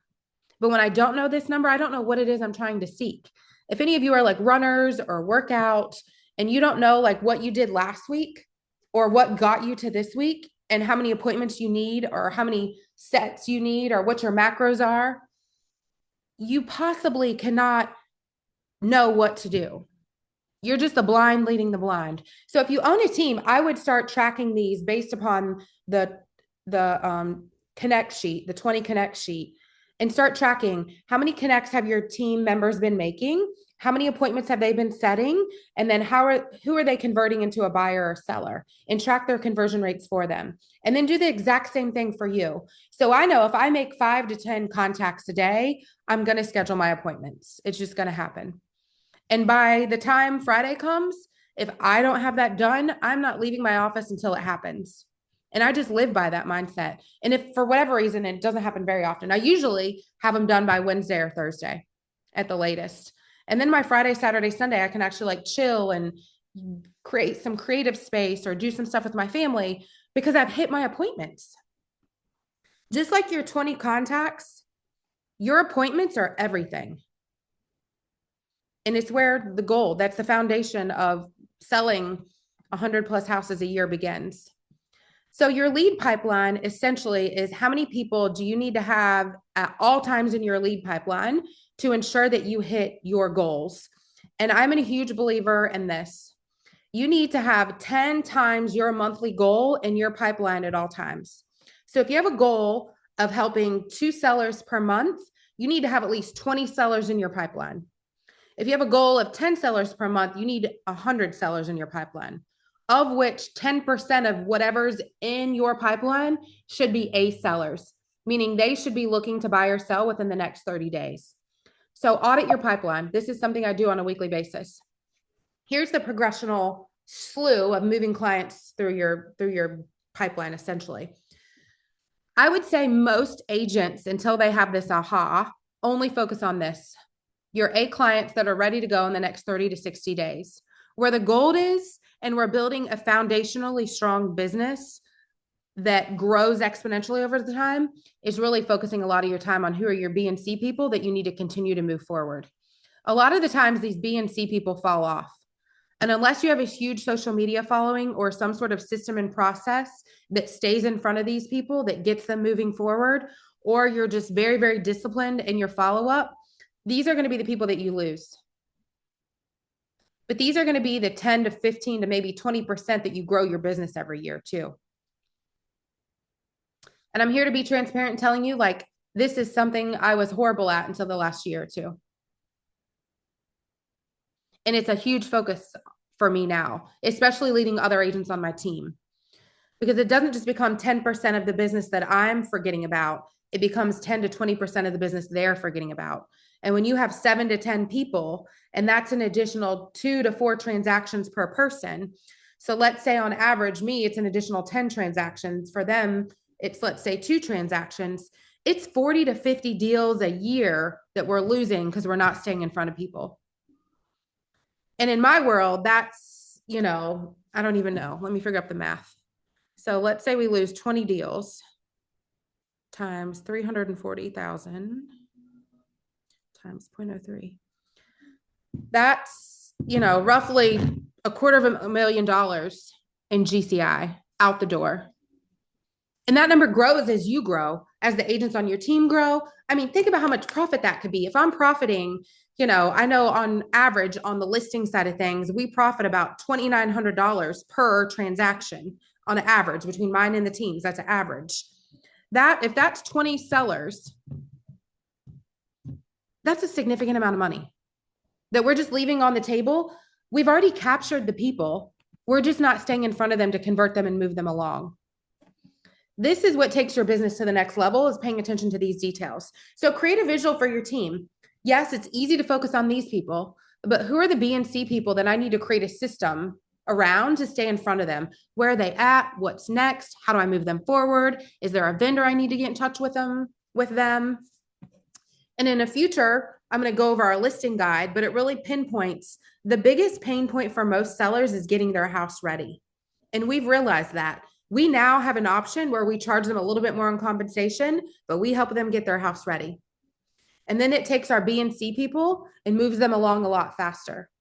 But when I don't know this number, I don't know what it is I'm trying to seek. If any of you are like runners or workout and you don't know like what you did last week or what got you to this week and how many appointments you need or how many sets you need or what your macros are, you possibly cannot know what to do. You're just the blind leading the blind. So if you own a team, I would start tracking these based upon the connect sheet, the 20 connect sheet, and start tracking how many connects have your team members been making, how many appointments have they been setting, and then who are they converting into a buyer or seller, and track their conversion rates for them. And then do the exact same thing for you. So I know if I make 5 to 10 contacts a day, I'm going to schedule my appointments. It's just going to happen. And by the time Friday comes, if I don't have that done, I'm not leaving my office until it happens. And I just live by that mindset. And if for whatever reason, it doesn't happen very often, I usually have them done by Wednesday or Thursday at the latest. And then my Friday, Saturday, Sunday, I can actually like chill and create some creative space or do some stuff with my family because I've hit my appointments. Just like your 20 contacts, your appointments are everything. And it's where the goal, that's the foundation of selling 100 plus houses a year begins. So your lead pipeline essentially is how many people do you need to have at all times in your lead pipeline to ensure that you hit your goals. And I'm a huge believer in this. You need to have 10 times your monthly goal in your pipeline at all times. So if you have a goal of helping 2 sellers per month, you need to have at least 20 sellers in your pipeline. If you have a goal of 10 sellers per month, you need 100 sellers in your pipeline, of which 10% of whatever's in your pipeline should be A sellers, meaning they should be looking to buy or sell within the next 30 days. So audit your pipeline. This is something I do on a weekly basis. Here's the progressional slew of moving clients through your pipeline, essentially. I would say most agents, until they have this aha, only focus on this. Your A clients that are ready to go in the next 30 to 60 days. Where the gold is and we're building a foundationally strong business that grows exponentially over the time, is really focusing a lot of your time on who are your B and C people that you need to continue to move forward. A lot of the times these B and C people fall off. And unless you have a huge social media following or some sort of system and process that stays in front of these people that gets them moving forward, or you're just very, very disciplined in your follow-up, these are going to be the people that you lose. But these are going to be the 10 to 15 to maybe 20% that you grow your business every year too. And I'm here to be transparent and telling you, like, this is something I was horrible at until the last year or two. And it's a huge focus for me now, especially leading other agents on my team, because it doesn't just become 10% of the business that I'm forgetting about. It becomes 10 to 20% of the business they're forgetting about. And when you have 7 to 10 people, and that's an additional 2 to 4 transactions per person. So let's say on average, me, it's an additional 10 transactions. For them, it's, let's say, 2 transactions. It's 40 to 50 deals a year that we're losing because we're not staying in front of people. And in my world, that's, you know, I don't even know. Let me figure out the math. So let's say we lose 20 deals times 340,000 times 0.03. That's, you know, roughly $250,000 in GCI out the door. And that number grows as you grow, as the agents on your team grow. I mean, think about how much profit that could be. If I'm profiting, you know, I know on average on the listing side of things, we profit about $2,900 per transaction on average between mine and the teams. That's an average. That, if that's 20 sellers, that's a significant amount of money that we're just leaving on the table. We've already captured the people. We're just not staying in front of them to convert them and move them along. This is what takes your business to the next level, is paying attention to these details. So create a visual for your team. Yes, it's easy to focus on these people, but who are the B and C people that I need to create a system around to stay in front of them? Where are they at? What's next? How do I move them forward? Is there a vendor I need to get in touch with them? And in the future, I'm going to go over our listing guide, but it really pinpoints the biggest pain point for most sellers is getting their house ready. And we've realized that. We now have an option where we charge them a little bit more on compensation, but we help them get their house ready. And then it takes our B and C people and moves them along a lot faster.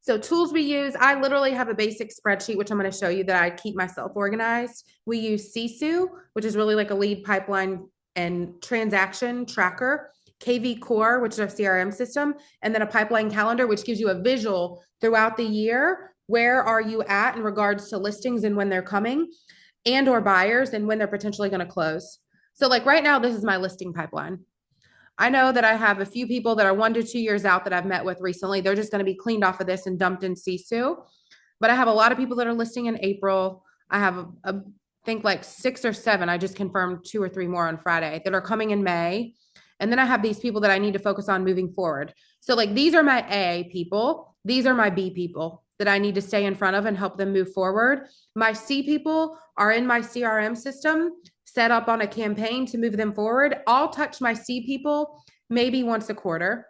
So tools we use, I literally have a basic spreadsheet, which I'm going to show you, that I keep myself organized. We use Sisu, which is really like a lead pipeline and transaction tracker, KV Core, which is our CRM system, and then a pipeline calendar, which gives you a visual throughout the year. Where are you at in regards to listings and when they're coming, and or buyers and when they're potentially going to close? So like right now, this is my listing pipeline. I know that I have a few people that are 1 to 2 years out that I've met with recently. They're just going to be cleaned off of this and dumped in Sisu. But I have a lot of people that are listing in April. I have I think like 6 or 7. I just confirmed 2 or 3 more on Friday that are coming in May. And then I have these people that I need to focus on moving forward. So like these are my A people. These are my B people that I need to stay in front of and help them move forward. My C people are in my CRM system, set up on a campaign to move them forward. I'll touch my C people maybe once a quarter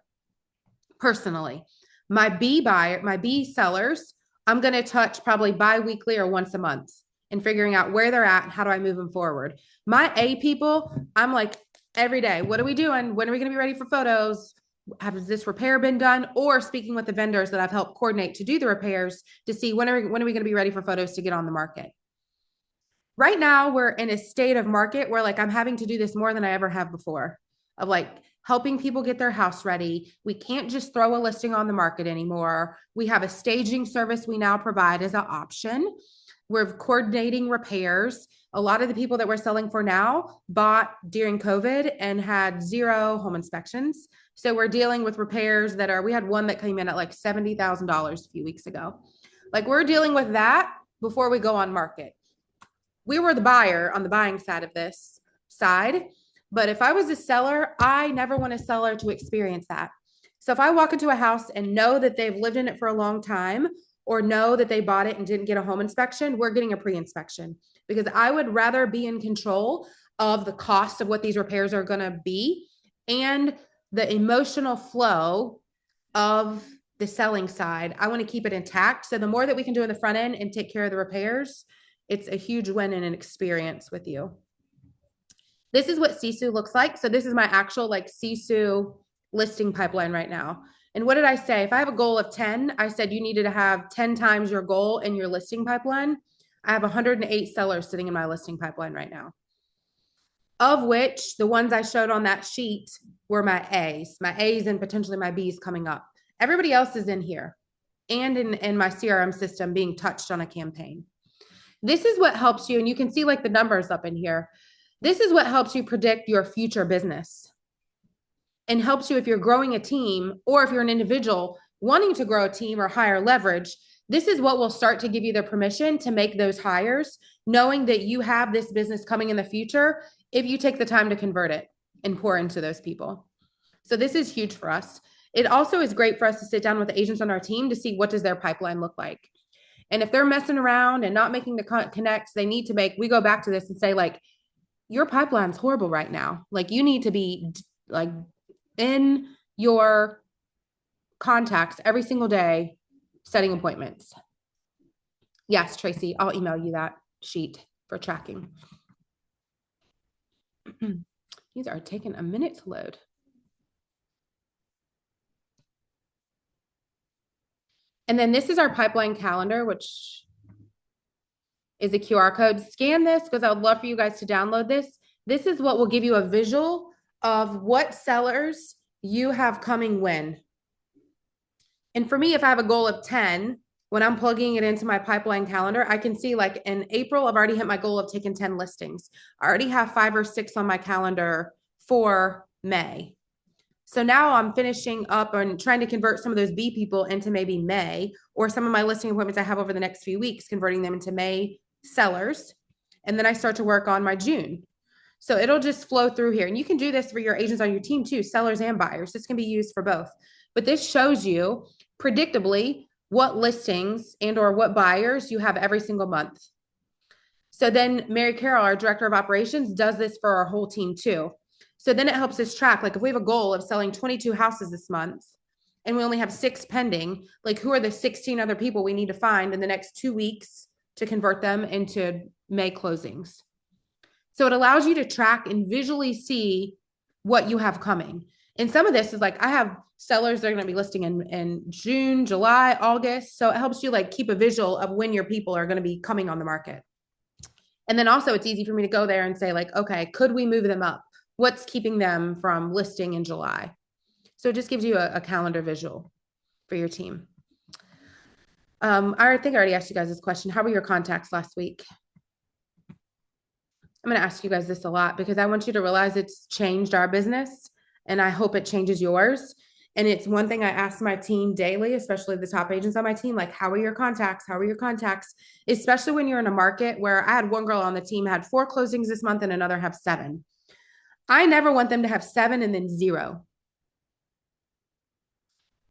personally. My B sellers, I'm going to touch probably bi-weekly or once a month and figuring out where they're at and how do I move them forward. My A people, I'm like every day, what are we doing? When are we going to be ready for photos? Has this repair been done? Or speaking with the vendors that I've helped coordinate to do the repairs to see when are we going to be ready for photos to get on the market. Right now, we're in a state of market where like I'm having to do this more than I ever have before, of like helping people get their house ready. We can't just throw a listing on the market anymore. We have a staging service we now provide as an option. We're coordinating repairs. A lot of the people that we're selling for now bought during COVID and had 0 home inspections. So we're dealing with repairs that are, we had one that came in at like $70,000 a few weeks ago. Like we're dealing with that before we go on market. We were the buyer on the buying side of this side. But if I was a seller, I never want a seller to experience that. So if I walk into a house and know that they've lived in it for a long time, or know that they bought it and didn't get a home inspection, we're getting a pre-inspection, because I would rather be in control of the cost of what these repairs are going to be and the emotional flow of the selling side, I want to keep it intact. So the more that we can do in the front end and take care of the repairs, it's a huge win and an experience with you. This is what Sisu looks like. So this is my actual like Sisu listing pipeline right now. And what did I say? If I have a goal of 10, I said you needed to have 10 times your goal in your listing pipeline. I have 108 sellers sitting in my listing pipeline right now, of which the ones I showed on that sheet were my A's and potentially my B's coming up. Everybody else is in here and in my CRM system being touched on a campaign. This is what helps you, and you can see like the numbers up in here. This is what helps you predict your future business and helps you if you're growing a team or if you're an individual wanting to grow a team or hire leverage. This is what will start to give you the permission to make those hires, knowing that you have this business coming in the future if you take the time to convert it and pour into those people. So this is huge for us. It also is great for us to sit down with the agents on our team to see what does their pipeline look like. And if they're messing around and not making the connects they need to make, we go back to this and say like, your pipeline's horrible right now. Like you need to be like in your contacts every single day, setting appointments. Yes, Tracy, I'll email you that sheet for tracking. These are taking a minute to load. And then this is our pipeline calendar, which is a QR code. Scan this because I would love for you guys to download this. This is what will give you a visual of what sellers you have coming when. And for me, if I have a goal of 10, when I'm plugging it into my pipeline calendar, I can see like in April, I've already hit my goal of taking 10 listings. I already have 5 or 6 on my calendar for May. So now I'm finishing up and trying to convert some of those B people into maybe May, or some of my listing appointments I have over the next few weeks, converting them into May sellers. And then I start to work on my June. So it'll just flow through here. And you can do this for your agents on your team too, sellers and buyers. This can be used for both. But this shows you predictably what listings and or what buyers you have every single month. So then Mary Carol, our director of operations, does this for our whole team too. So then it helps us track, like if we have a goal of selling 22 houses this month and we only have 6 pending, like who are the 16 other people we need to find in the next 2 weeks to convert them into May closings. So it allows you to track and visually see what you have coming. And some of this is like, I have sellers that are going to be listing in June, July, August. So it helps you like keep a visual of when your people are going to be coming on the market. And then also it's easy for me to go there and say like, okay, could we move them up? What's keeping them from listing in July? So it just gives you a calendar visual for your team. I think I already asked you guys this question. How were your contacts last week? I'm going to ask you guys this a lot because I want you to realize it's changed our business and I hope it changes yours. And it's one thing I ask my team daily, especially the top agents on my team, like, how are your contacts? How are your contacts? Especially when you're in a market where I had one girl on the team had 4 closings this month and another have 7. I never want them to have 7 and then 0.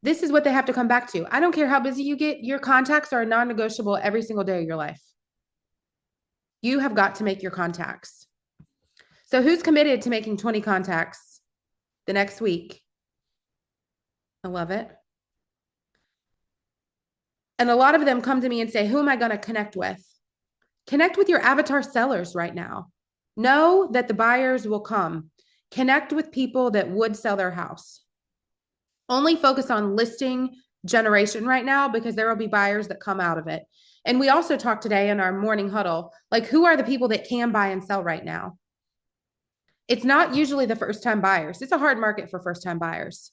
This is what they have to come back to. I don't care how busy you get. Your contacts are non-negotiable every single day of your life. You have got to make your contacts. So who's committed to making 20 contacts the next week? I love it. And a lot of them come to me and say, who am I going to connect with? Connect with your avatar sellers right now. Know that the buyers will come. Connect with people that would sell their house. Only focus on listing generation right now because there will be buyers that come out of it. And we also talked today in our morning huddle, like who are the people that can buy and sell right now? It's not usually the first-time buyers. It's a hard market for first-time buyers.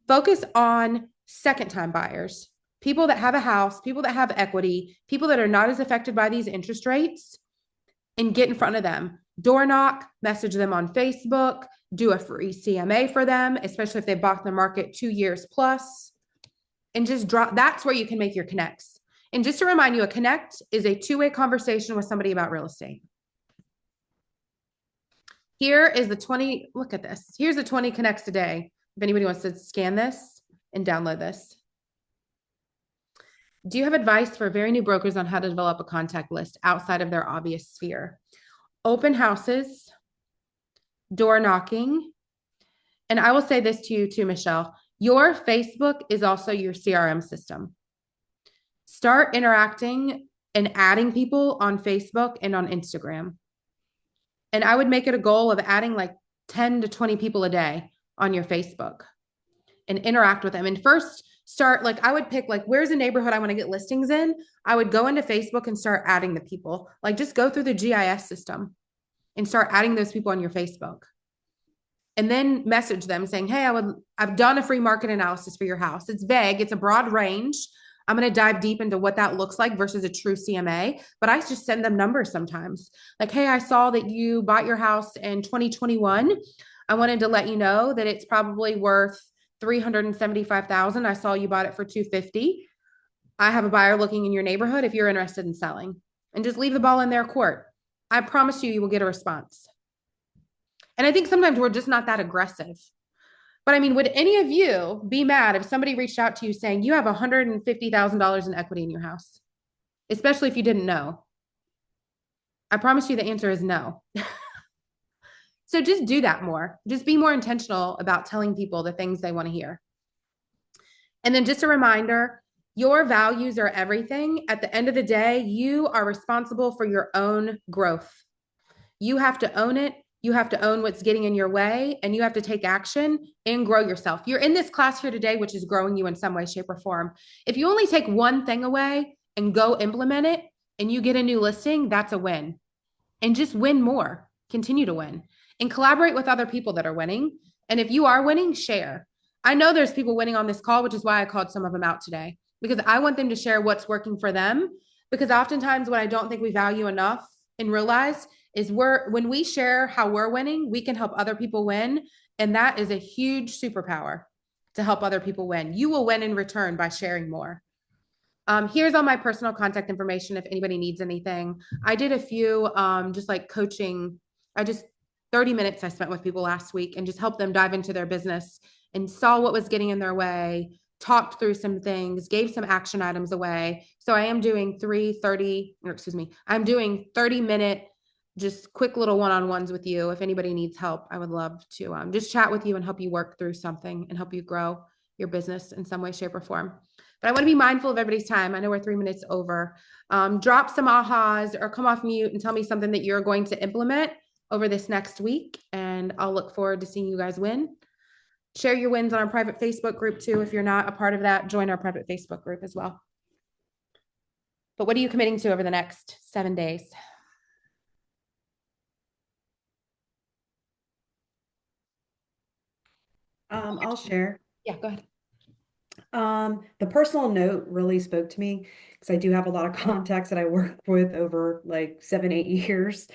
Focus on second-time buyers, people that have a house, people that have equity, people that are not as affected by these interest rates, and get in front of them. Door knock, message them on Facebook, do a free CMA for them, especially if they bought the market 2 years plus, and just drop. That's where you can make your connects. And just to remind you, a connect is a 2-way conversation with somebody about real estate. Here is the 20, look at this. Here's the 20 connects a day. If anybody wants to scan this and download this. Do you have advice for very new brokers on how to develop a contact list outside of their obvious sphere? Open houses, door knocking. And I will say this to you too, Michelle. Your Facebook is also your CRM system. Start interacting and adding people on Facebook and on Instagram. And I would make it a goal of adding like 10 to 20 people a day on your Facebook and interact with them. And first start, like I would pick like, where's a neighborhood I want to get listings in? I would go into Facebook and start adding the people. Like just go through the GIS system and start adding those people on your Facebook. And then message them saying, hey, I've done a free market analysis for your house. It's vague. It's a broad range. I'm going to dive deep into what that looks like versus a true CMA, but I just send them numbers sometimes. Like, hey, I saw that you bought your house in 2021. I wanted to let you know that it's probably worth $375,000. I saw you bought it for $250,000. I have a buyer looking in your neighborhood if you're interested in selling, and just leave the ball in their court. I promise you will get a response. And I think sometimes we're just not that aggressive. But I mean, would any of you be mad if somebody reached out to you saying you have $150,000 in equity in your house, especially if you didn't know? I promise you the answer is no. So just do that more. Just be more intentional about telling people the things they want to hear. And then just a reminder, your values are everything. At the end of the day, you are responsible for your own growth. You have to own it. You have to own what's getting in your way, and you have to take action and grow yourself. You're in this class here today, which is growing you in some way, shape, or form. If you only take one thing away and go implement it and you get a new listing, that's a win. And just win more, continue to win, and collaborate with other people that are winning. And if you are winning, share. I know there's people winning on this call, which is why I called some of them out today, because I want them to share what's working for them. Because oftentimes what I don't think we value enough and realize is when we share how we're winning, we can help other people win. And that is a huge superpower to help other people win. You will win in return by sharing more. Here's all my personal contact information if anybody needs anything. I did a few just like coaching. 30 minutes I spent with people last week and just helped them dive into their business and saw what was getting in their way, talked through some things, gave some action items away. So I am doing 30-minute just quick little one-on-ones with you. If anybody needs help, I would love to just chat with you and help you work through something and help you grow your business in some way, shape, or form. But I want to be mindful of everybody's time. I know we're 3 minutes over. Drop some ahas or come off mute and tell me something that you're going to implement over this next week. And I'll look forward to seeing you guys win. Share your wins on our private Facebook group too. If you're not a part of that, join our private Facebook group as well. But what are you committing to over the next 7 days? I'll share. Yeah, go ahead. The personal note really spoke to me because I do have a lot of contacts that I work with over like 7-8 years.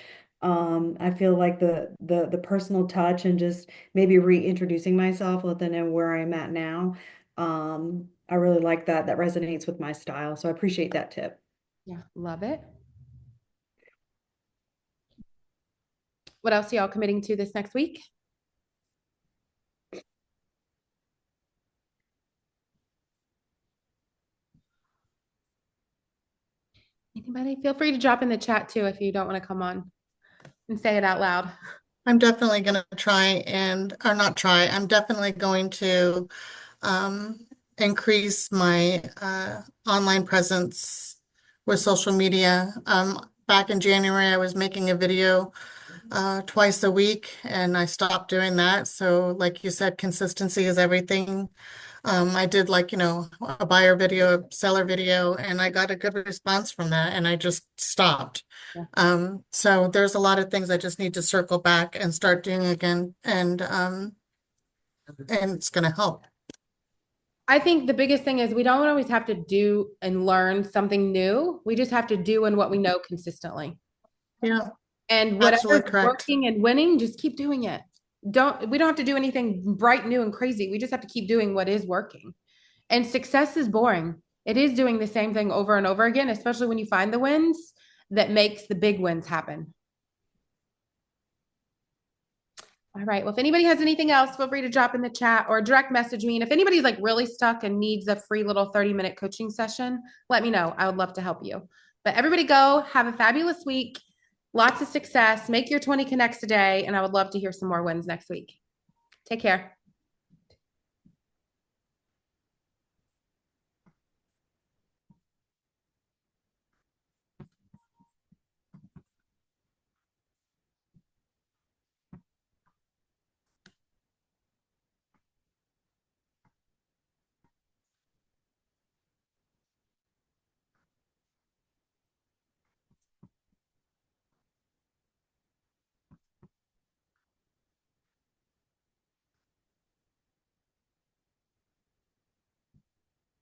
I feel like the personal touch and just maybe reintroducing myself, let them know where I'm at now. I really like that. That resonates with my style. So I appreciate that tip. Yeah, love it. What else are y'all committing to this next week? Anybody? Feel free to drop in the chat too if you don't want to come on and say it out loud. I'm definitely going to I'm definitely going to increase my online presence with social media. Back in January, I was making a video twice a week and I stopped doing that. So like you said, consistency is everything. I did a buyer video, a seller video, and I got a good response from that and I just stopped. Yeah. So there's a lot of things I just need to circle back and start doing again, and it's going to help. I think the biggest thing is we don't always have to do and learn something new. We just have to do and what we know consistently. Yeah. And whatever's working and winning, just keep doing it. We don't have to do anything bright, new, and crazy. We just have to keep doing what is working. And success is boring. It is doing the same thing over and over again, especially when you find the wins that makes the big wins happen. All right. Well, if anybody has anything else, feel free to drop in the chat or direct message me. And if anybody's like really stuck and needs a free little 30-minute coaching session, let me know. I would love to help you. But everybody go, have a fabulous week. Lots of success. Make your 20 connects a day. And I would love to hear some more wins next week. Take care.